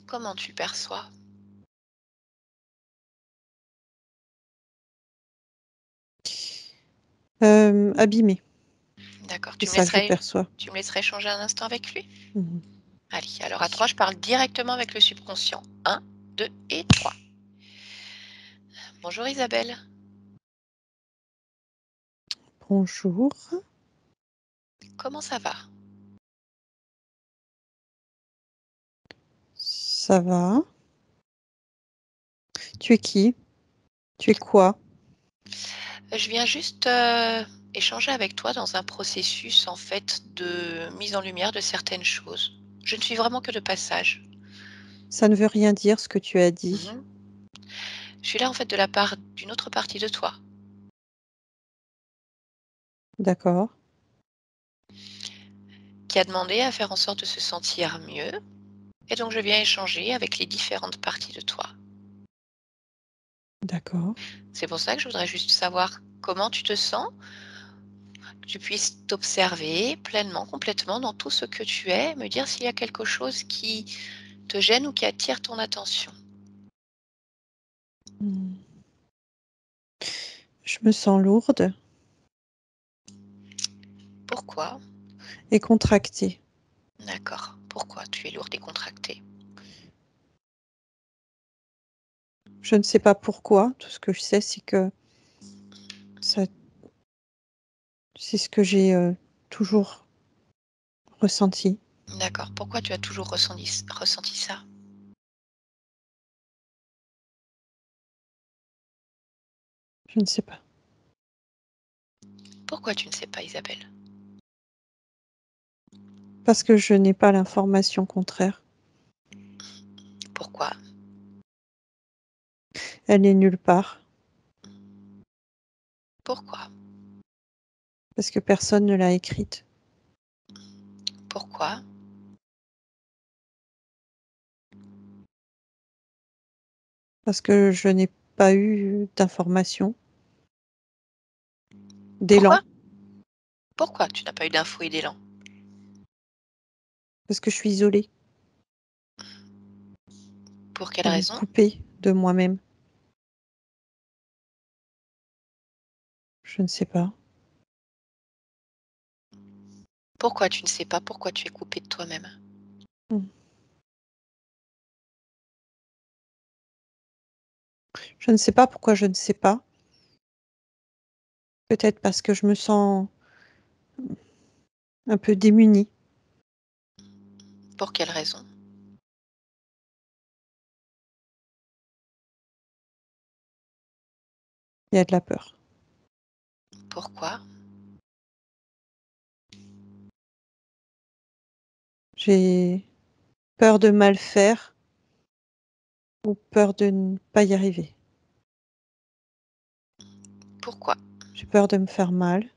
Comment tu le perçois? Abîmé, D'accord, c'est ça que je perçois. tu me laisserais échanger un instant avec lui? Mmh. Allez, alors à 3, je parle directement avec le subconscient. Un, 2 et 3. Bonjour Isabelle, Bonjour, comment ça va? ça va? Tu es qui? Tu es quoi? Je viens juste, échanger avec toi dans un processus, en fait, de mise en lumière de certaines choses. Je ne suis vraiment que de passage. Ça ne veut rien dire ce que tu as dit. Mmh. Je suis là, en fait, de la part d'une autre partie de toi, D'accord, qui a demandé à faire en sorte de se sentir mieux et donc je viens échanger avec les différentes parties de toi. d'accord. C'est pour ça que je voudrais juste savoir comment tu te sens, que tu puisses t'observer pleinement, complètement dans tout ce que tu es, me dire s'il y a quelque chose qui te gêne ou qui attire ton attention. Mmh. Je me sens lourde Pourquoi? et contractée. D'accord. Pourquoi tu es lourde et contractée? Je ne sais pas pourquoi, tout ce que je sais, c'est que ça c'est ce que j'ai, toujours ressenti. D'accord. Pourquoi tu as toujours ressenti ça? Je ne sais pas. Pourquoi tu ne sais pas, Isabelle? Parce que je n'ai pas l'information contraire. Pourquoi? Elle n'est nulle part, Pourquoi? parce que personne ne l'a écrite. Pourquoi? Parce que je n'ai pas eu d'information, d'élan, Pourquoi? Pourquoi tu n'as pas eu d'infos et d'élan? parce que je suis isolée, Pour quelle raison? coupée de moi-même. Je ne sais pas. Pourquoi tu ne sais pas? Pourquoi tu es coupée de toi-même? Mmh. Je ne sais pas pourquoi je ne sais pas. Peut-être parce que je me sens un peu démunie. Pour quelle raison? Il y a de la peur. Pourquoi? J'ai peur de mal faire ou peur de ne pas y arriver. Pourquoi? J'ai peur de me faire mal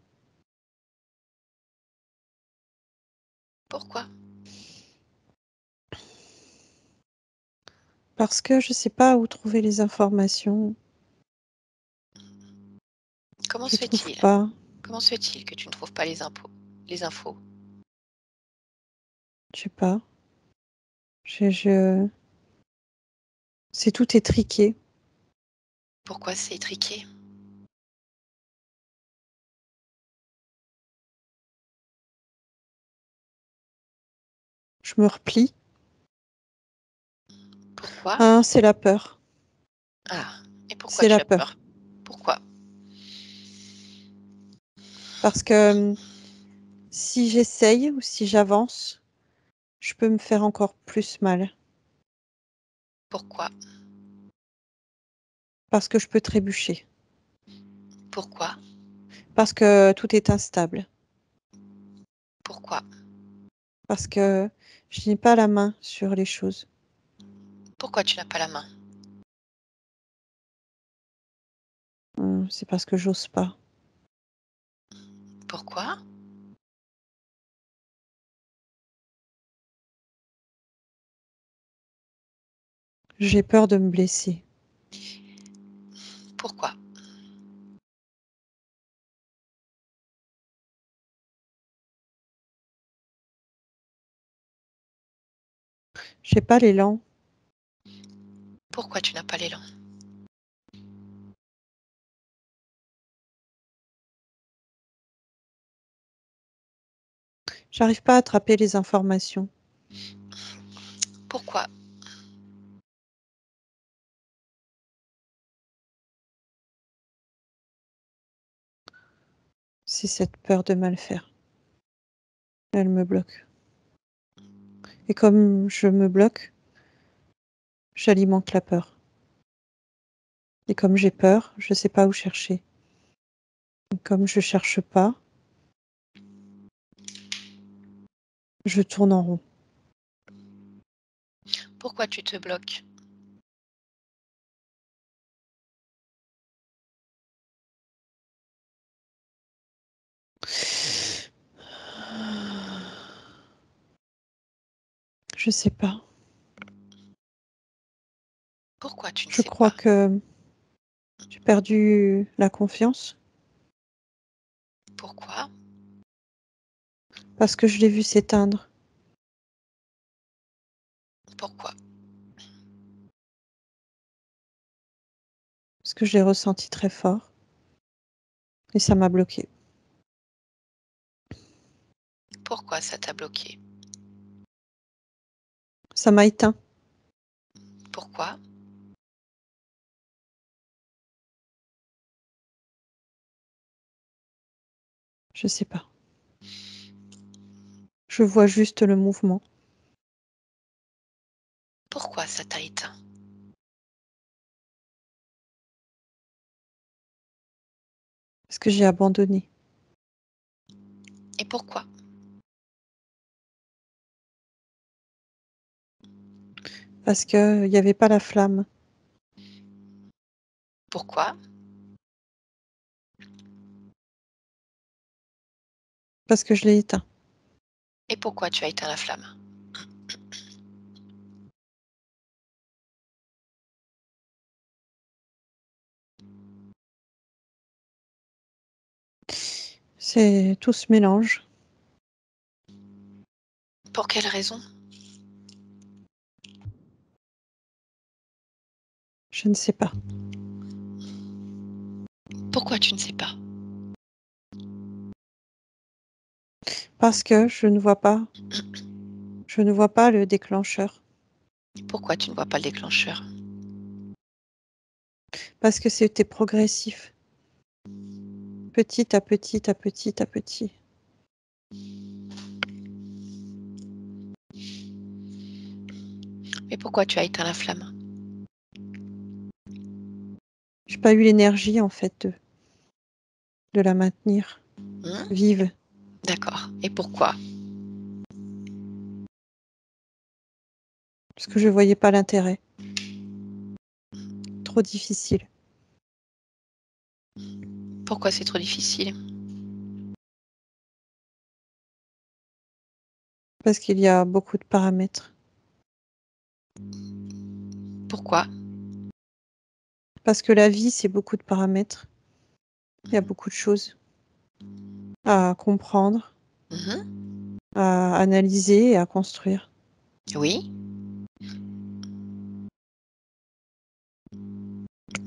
Pourquoi? parce que je ne sais pas où trouver les informations. Comment Je se trouve fait-il? pas. Comment se fait-il que tu ne trouves pas les infos? Je sais pas. Je c'est tout étriqué. Pourquoi c'est étriqué? Je me replie. Pourquoi? Ah, c'est la peur. Ah, et pourquoi C'est tu la as peur? peur. Pourquoi? Parce que, si j'essaye ou si j'avance, je peux me faire encore plus mal. Pourquoi? Parce que je peux trébucher. Pourquoi? Parce que tout est instable. Pourquoi? Parce que je n'ai pas la main sur les choses. Pourquoi tu n'as pas la main? C'est parce que j'ose pas. Pourquoi? J'ai peur de me blesser. Pourquoi? J'ai pas l'élan. Pourquoi tu n'as pas l'élan? J'arrive pas à attraper les informations. Pourquoi? C'est cette peur de mal faire. Elle me bloque. Et comme je me bloque, j'alimente la peur. Et comme j'ai peur, je sais pas où chercher. Et comme je cherche pas, je tourne en rond. Pourquoi tu te bloques? Je sais pas. Pourquoi tu ne Je sais crois pas? que j'ai perdu la confiance Pourquoi? parce que je l'ai vu s'éteindre. Pourquoi? Parce que je l'ai ressenti très fort. Et ça m'a bloqué. Pourquoi ça t'a bloqué? Ça m'a éteint. Pourquoi? Je sais pas. Je vois juste le mouvement. Pourquoi ça t'a éteint? Parce que j'ai abandonné. Et pourquoi? Parce qu'il n'y avait pas la flamme. Pourquoi? Parce que je l'ai éteint. Et pourquoi tu as éteint la flamme? C'est tout se mélange. Pour quelle raison? Je ne sais pas. Pourquoi tu ne sais pas? Parce que je ne vois pas. Je ne vois pas le déclencheur. Pourquoi tu ne vois pas le déclencheur? Parce que c'était progressif. Petit à petit à petit à petit. Mais pourquoi tu as éteint la flamme? J'ai pas eu l'énergie en fait de la maintenir Mmh? vive. D'accord. Et pourquoi? Parce que je voyais pas l'intérêt. Trop difficile. Pourquoi c'est trop difficile? Parce qu'il y a beaucoup de paramètres. Pourquoi? Parce que la vie, c'est beaucoup de paramètres. Il y a beaucoup de choses à comprendre, Mmh. à analyser et à construire. Oui.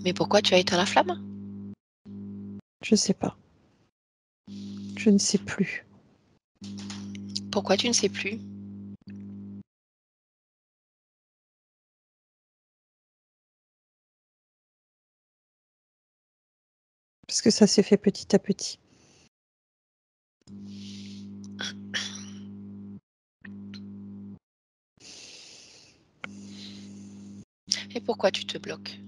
Mais pourquoi tu as éteint la flamme? Je sais pas. Je ne sais plus. Pourquoi tu ne sais plus? Parce que ça s'est fait petit à petit. Et pourquoi tu te bloques?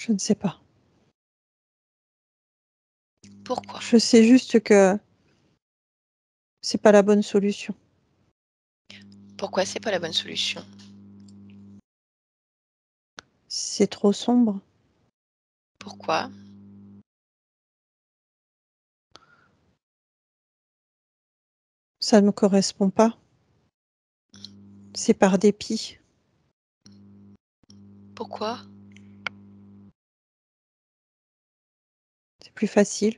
Je ne sais pas. Pourquoi? Je sais juste que c'est pas la bonne solution. Pourquoi c'est pas la bonne solution? C'est trop sombre. Pourquoi? Ça ne me correspond pas. C'est par dépit. Pourquoi? C'est plus facile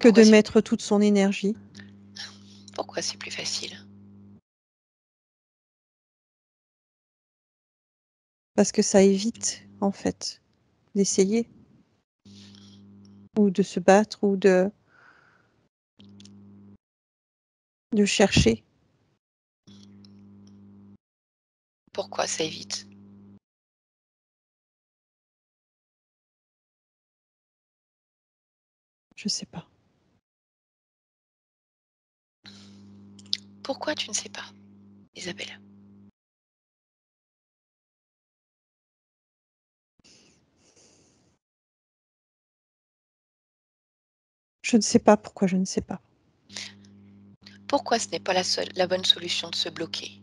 que Pourquoi de c'est mettre toute son énergie. pourquoi c'est plus facile? Parce que ça évite, en fait, d'essayer ou de se battre ou de chercher. Pourquoi ça évite? Je sais pas. Pourquoi tu ne sais pas, Isabelle? Je ne sais pas pourquoi je ne sais pas. Pourquoi ce n'est pas la bonne solution de se bloquer?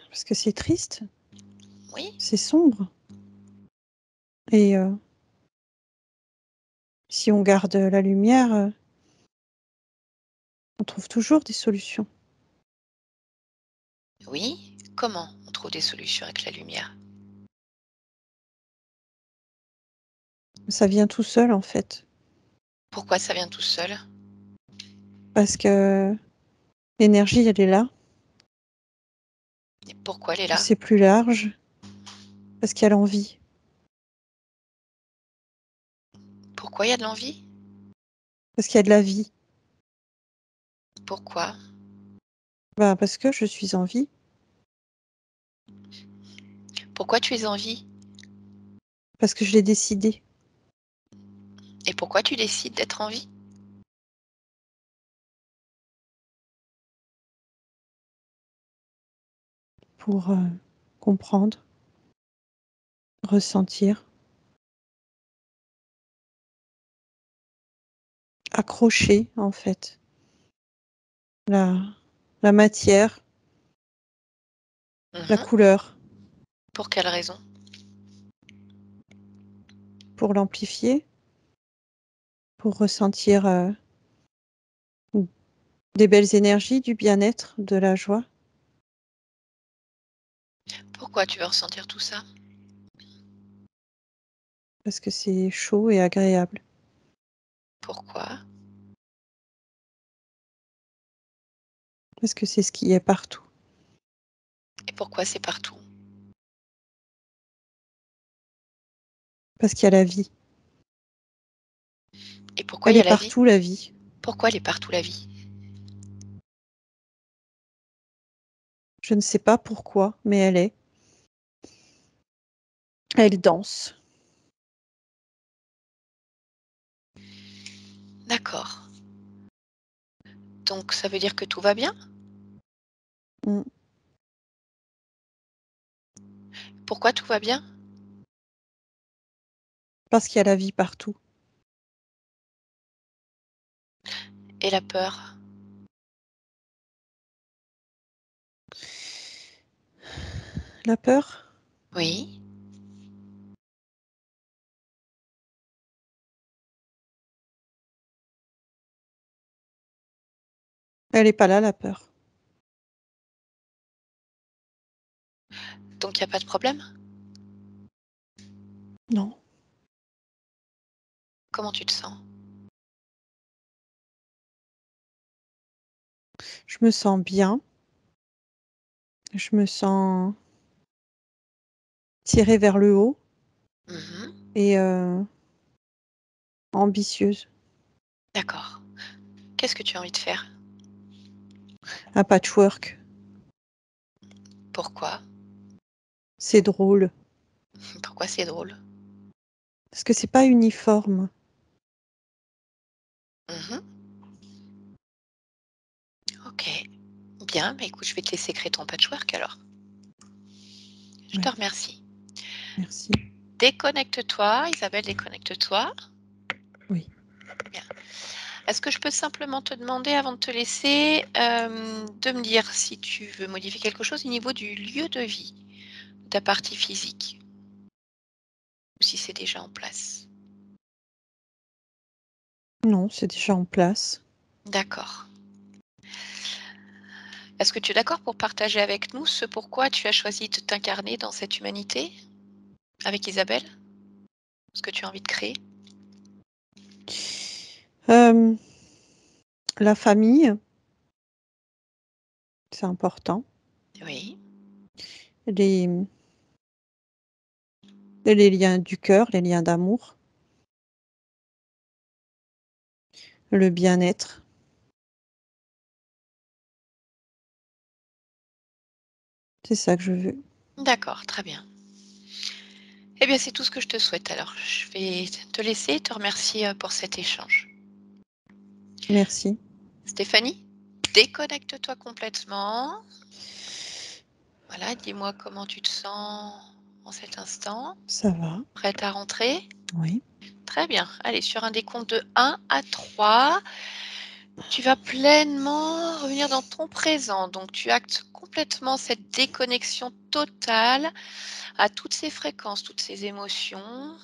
Parce que c'est triste, Oui? c'est sombre et si on garde la lumière, on trouve toujours des solutions. Oui? Comment on trouve des solutions avec la lumière? Ça vient tout seul, en fait, Pourquoi ça vient tout seul? parce que l'énergie, elle est là, Et pourquoi elle est que là? c'est plus large, parce qu'il y a l'envie. Pourquoi il y a de l'envie? Parce qu'il y a de la vie. Pourquoi? Bah, parce que je suis en vie, Pourquoi tu es en vie? parce que je l'ai décidé. Et pourquoi tu décides d'être en vie? Pour comprendre, ressentir, accrocher, en fait, la, la matière, la Mmh. couleur, Pour quelle raison? pour l'amplifier, pour ressentir des belles énergies, du bien-être, de la joie, Pourquoi tu veux ressentir tout ça? parce que c'est chaud et agréable, Pourquoi? parce que c'est ce qui est partout, Et pourquoi c'est partout? parce qu'il y a la vie. Et pourquoi Elle il y est a la vie? partout, la vie. Pourquoi elle est partout la vie? Je ne sais pas pourquoi, mais elle est. Elle danse. D'accord. Donc ça veut dire que tout va bien? Mm. Pourquoi tout va bien? Parce qu'il y a la vie partout. Et la peur? La peur, Oui. elle n'est pas là, la peur. Donc il y a pas de problème? Non, Comment tu te sens? je me sens bien, je me sens tirée vers le haut Mmh. et ambitieuse. D'accord. Qu'est-ce que tu as envie de faire? Un patchwork, Pourquoi? c'est drôle, Pourquoi c'est drôle? parce que c'est pas uniforme. Mmh. OK. Bien, bah, écoute, je vais te laisser créer ton patchwork alors. Je te remercie. Merci. Déconnecte-toi, Isabelle, déconnecte-toi. Oui. Bien. Est-ce que je peux simplement te demander, avant de te laisser, de me dire si tu veux modifier quelque chose au niveau du lieu de vie, de ta partie physique, ou si c'est déjà en place? Non, c'est déjà en place. D'accord. Est-ce que tu es d'accord pour partager avec nous ce pourquoi tu as choisi de t'incarner dans cette humanité avec Isabelle? Ce que tu as envie de créer? La famille, c'est important. Oui, Les les liens du cœur, les liens d'amour. Le bien-être. C'est ça que je veux. d'accord, très bien. Eh bien, c'est tout ce que je te souhaite alors. Je vais te laisser et te remercier, pour cet échange. Merci. Stéphanie, déconnecte-toi complètement. Voilà, dis-moi comment tu te sens en cet instant. Ça va. Prête à rentrer? Oui. Très bien. Allez, sur un décompte de 1 à 3, tu vas pleinement revenir dans ton présent. Donc, tu actes complètement cette déconnexion totale à toutes ces fréquences, toutes ces émotions,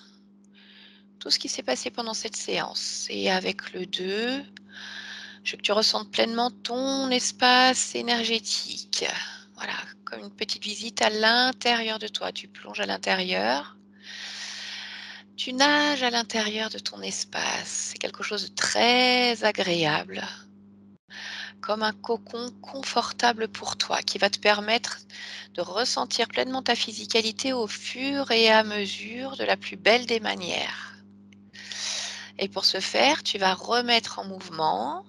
tout ce qui s'est passé pendant cette séance. Et avec le 2, je veux que tu ressentes pleinement ton espace énergétique. Voilà, comme une petite visite à l'intérieur de toi. Tu plonges à l'intérieur. Tu nages à l'intérieur de ton espace. C'est quelque chose de très agréable, comme un cocon confortable pour toi, qui va te permettre de ressentir pleinement ta physicalité au fur et à mesure de la plus belle des manières. Et pour ce faire, tu vas remettre en mouvement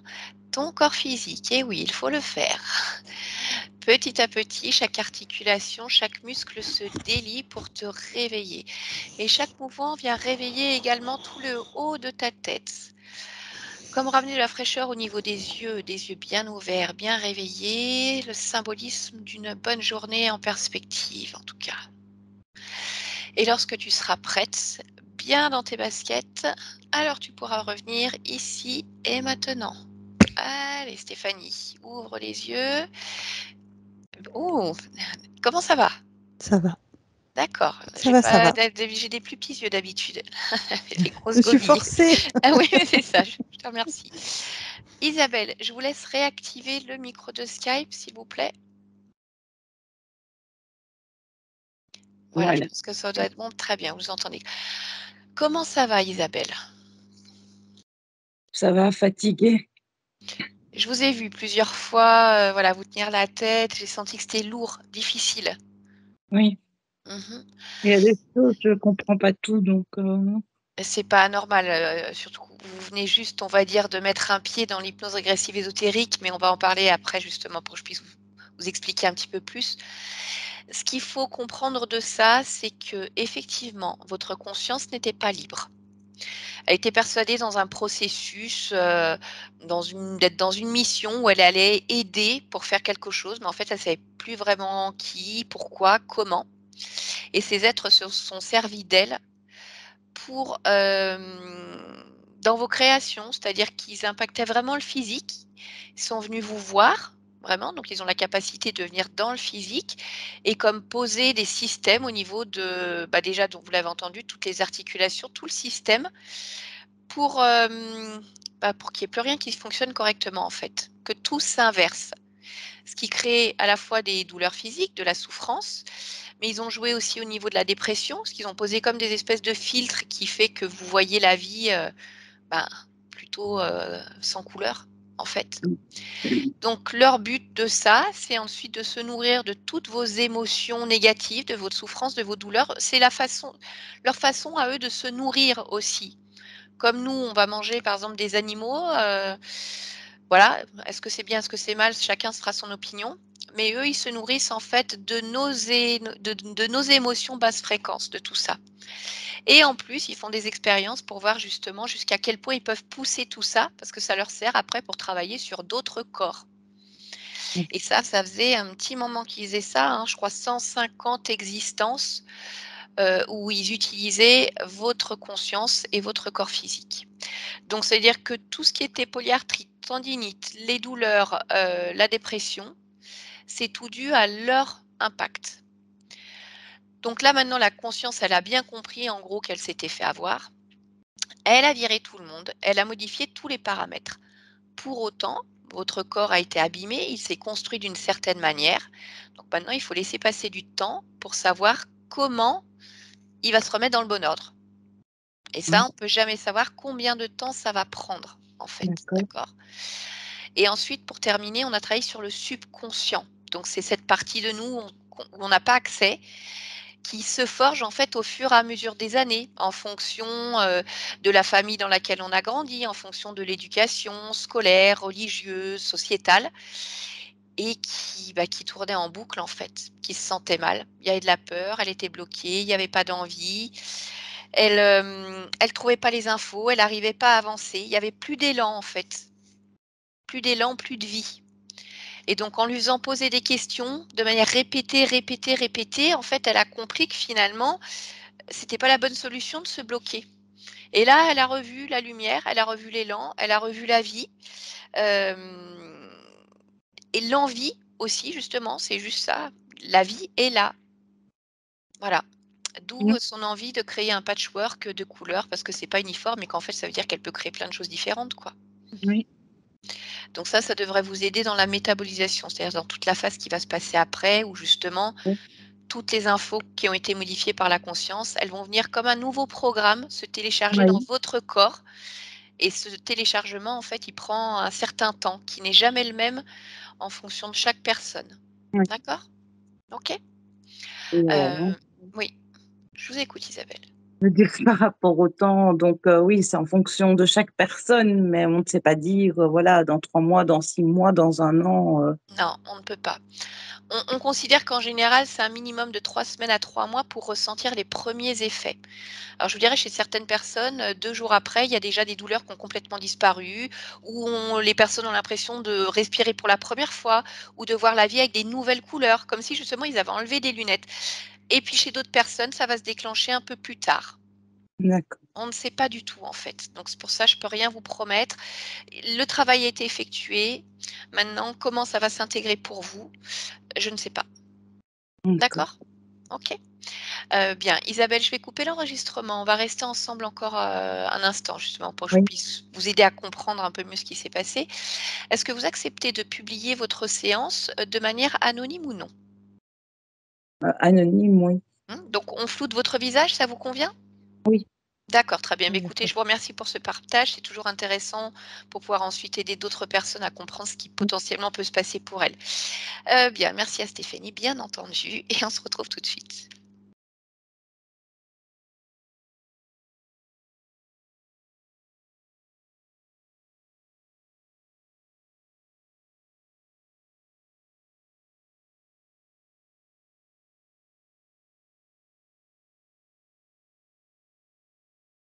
ton corps physique. Et oui, il faut le faire. Petit à petit, chaque articulation, chaque muscle se délie pour te réveiller. Et chaque mouvement vient réveiller également tout le haut de ta tête. Comme ramener de la fraîcheur au niveau des yeux bien ouverts, bien réveillés, le symbolisme d'une bonne journée en perspective en tout cas. Et lorsque tu seras prête, bien dans tes baskets, alors tu pourras revenir ici et maintenant. Allez Stéphanie, ouvre les yeux. Oh, comment ça va? Ça va. D'accord, Ça va, ça va. j'ai des plus petits yeux d'habitude, les Je grosses me suis gobilles. forcée. Ah oui, c'est ça, je te remercie. Isabelle, je vous laisse réactiver le micro de Skype, s'il vous plaît. Voilà, je Voilà. pense que ça doit être bon. Très bien, vous entendez. Comment ça va, Isabelle? Ça va, fatiguée. Je vous ai vu plusieurs fois, voilà, vous tenir la tête. J'ai senti que c'était lourd, difficile. Oui. Mmh. Il y a des choses, je comprends pas tout, donc C'est pas anormal, surtout que vous venez juste, on va dire, de mettre un pied dans l'hypnose régressive ésotérique, mais on va en parler après justement pour que je puisse vous expliquer un petit peu plus. Ce qu'il faut comprendre de ça, c'est qu'effectivement, votre conscience n'était pas libre. Elle était persuadée dans un processus, d'être dans une mission où elle allait aider pour faire quelque chose, mais en fait, elle savait plus vraiment qui, pourquoi, comment, et ces êtres se sont servis d'elle pour, dans vos créations, c'est-à-dire qu'ils impactaient vraiment le physique. Ils sont venus vous voir, vraiment, donc ils ont la capacité de venir dans le physique et comme poser des systèmes au niveau de, bah, déjà donc vous l'avez entendu, toutes les articulations, tout le système pour, bah, pour qu'il y ait plus rien qui fonctionne correctement en fait, que tout s'inverse. Ce qui crée à la fois des douleurs physiques, de la souffrance, mais ils ont joué aussi au niveau de la dépression, parce qu'ils ont posé comme des espèces de filtres qui fait que vous voyez la vie, ben, plutôt, sans couleur, en fait. Donc leur but de ça, c'est ensuite de se nourrir de toutes vos émotions négatives, de votre souffrance, de vos douleurs. C'est leur façon à eux de se nourrir aussi. Comme nous, on va manger par exemple des animaux, voilà, est-ce que c'est bien, est-ce que c'est mal? Chacun se fera son opinion. Mais eux, ils se nourrissent en fait de nos émotions basse fréquence, de tout ça. Et en plus, ils font des expériences pour voir justement jusqu'à quel point ils peuvent pousser tout ça, parce que ça leur sert après pour travailler sur d'autres corps. Oui. Et ça faisait un petit moment qu'ils faisaient ça, hein, je crois 150 existences, où ils utilisaient votre conscience et votre corps physique. Donc ça veut dire que tout ce qui était polyarthrite, tendinite, les douleurs, la dépression, c'est tout dû à leur impact. Donc là, maintenant, la conscience, elle a bien compris, en gros, qu'elle s'était fait avoir. Elle a viré tout le monde, elle a modifié tous les paramètres. Pour autant, votre corps a été abîmé, il s'est construit d'une certaine manière. Donc maintenant, il faut laisser passer du temps pour savoir comment il va se remettre dans le bon ordre. Et ça, Hein, on ne peut jamais savoir combien de temps ça va prendre, en fait, d'accord. d'accord? Et ensuite, pour terminer, on a travaillé sur le subconscient. Donc c'est cette partie de nous où on n'a pas accès, qui se forge en fait au fur et à mesure des années, en fonction, de la famille dans laquelle on a grandi, en fonction de l'éducation scolaire, religieuse, sociétale et qui tournait en boucle en fait, qui se sentait mal. Il y avait de la peur, elle était bloquée, il y avait pas d'envie, elle trouvait pas les infos, elle arrivait pas à avancer, il y avait plus d'élan en fait, plus d'élan, plus de vie. Et donc en lui faisant poser des questions de manière répétée, répétée, répétée, en fait, elle a compris que finalement, c'était pas la bonne solution de se bloquer. Et là, elle a revu la lumière, elle a revu l'élan, elle a revu la vie, hem et l'envie aussi justement, c'est juste ça, la vie est là. Voilà. D'où Mmh. son envie de créer un patchwork de couleurs parce que c'est pas uniforme et qu'en fait, ça veut dire qu'elle peut créer plein de choses différentes, quoi. Oui. Donc ça devrait vous aider dans la métabolisation, c'est-à-dire dans toute la phase qui va se passer après où justement Oui. toutes les infos qui ont été modifiées par la conscience, elles vont venir comme un nouveau programme se télécharger dans Oui. votre corps et ce téléchargement, en fait, il prend un certain temps qui n'est jamais le même en fonction de chaque personne. Oui. D'accord? OK. Et Oui, je vous écoute Isabelle. je veux dire par rapport au temps, donc oui, c'est en fonction de chaque personne, mais on ne sait pas dire, voilà, dans 3 mois, dans 6 mois, dans un an, Non, on ne peut pas. On considère qu'en général, c'est un minimum de 3 semaines à 3 mois pour ressentir les premiers effets. Alors je vous dirais chez certaines personnes, 2 jours après, il y a déjà des douleurs qui ont complètement disparu, où les personnes ont l'impression de respirer pour la première fois ou de voir la vie avec des nouvelles couleurs, comme si justement ils avaient enlevé des lunettes. Et puis chez d'autres personnes, ça va se déclencher un peu plus tard. d'accord. On ne sait pas du tout en fait. Donc c'est pour ça, je peux rien vous promettre. Le travail a été effectué. Maintenant, comment ça va s'intégrer pour vous? Je ne sais pas. D'accord. D'accord? OK. Bien, Isabelle, je vais couper l'enregistrement. On va rester ensemble encore, un instant justement pour que je Oui, puisse vous aider à comprendre un peu mieux ce qui s'est passé. Est-ce que vous acceptez de publier votre séance, de manière anonyme ou non? anonyme, oui. Donc on floute votre visage, ça vous convient? Oui. D'accord, très bien. Bah, écoutez, D'accord. je vous remercie pour ce partage. C'est toujours intéressant pour pouvoir ensuite aider d'autres personnes à comprendre ce qui potentiellement peut se passer pour elles. Bien, merci à Stéphanie, bien entendu et on se retrouve tout de suite.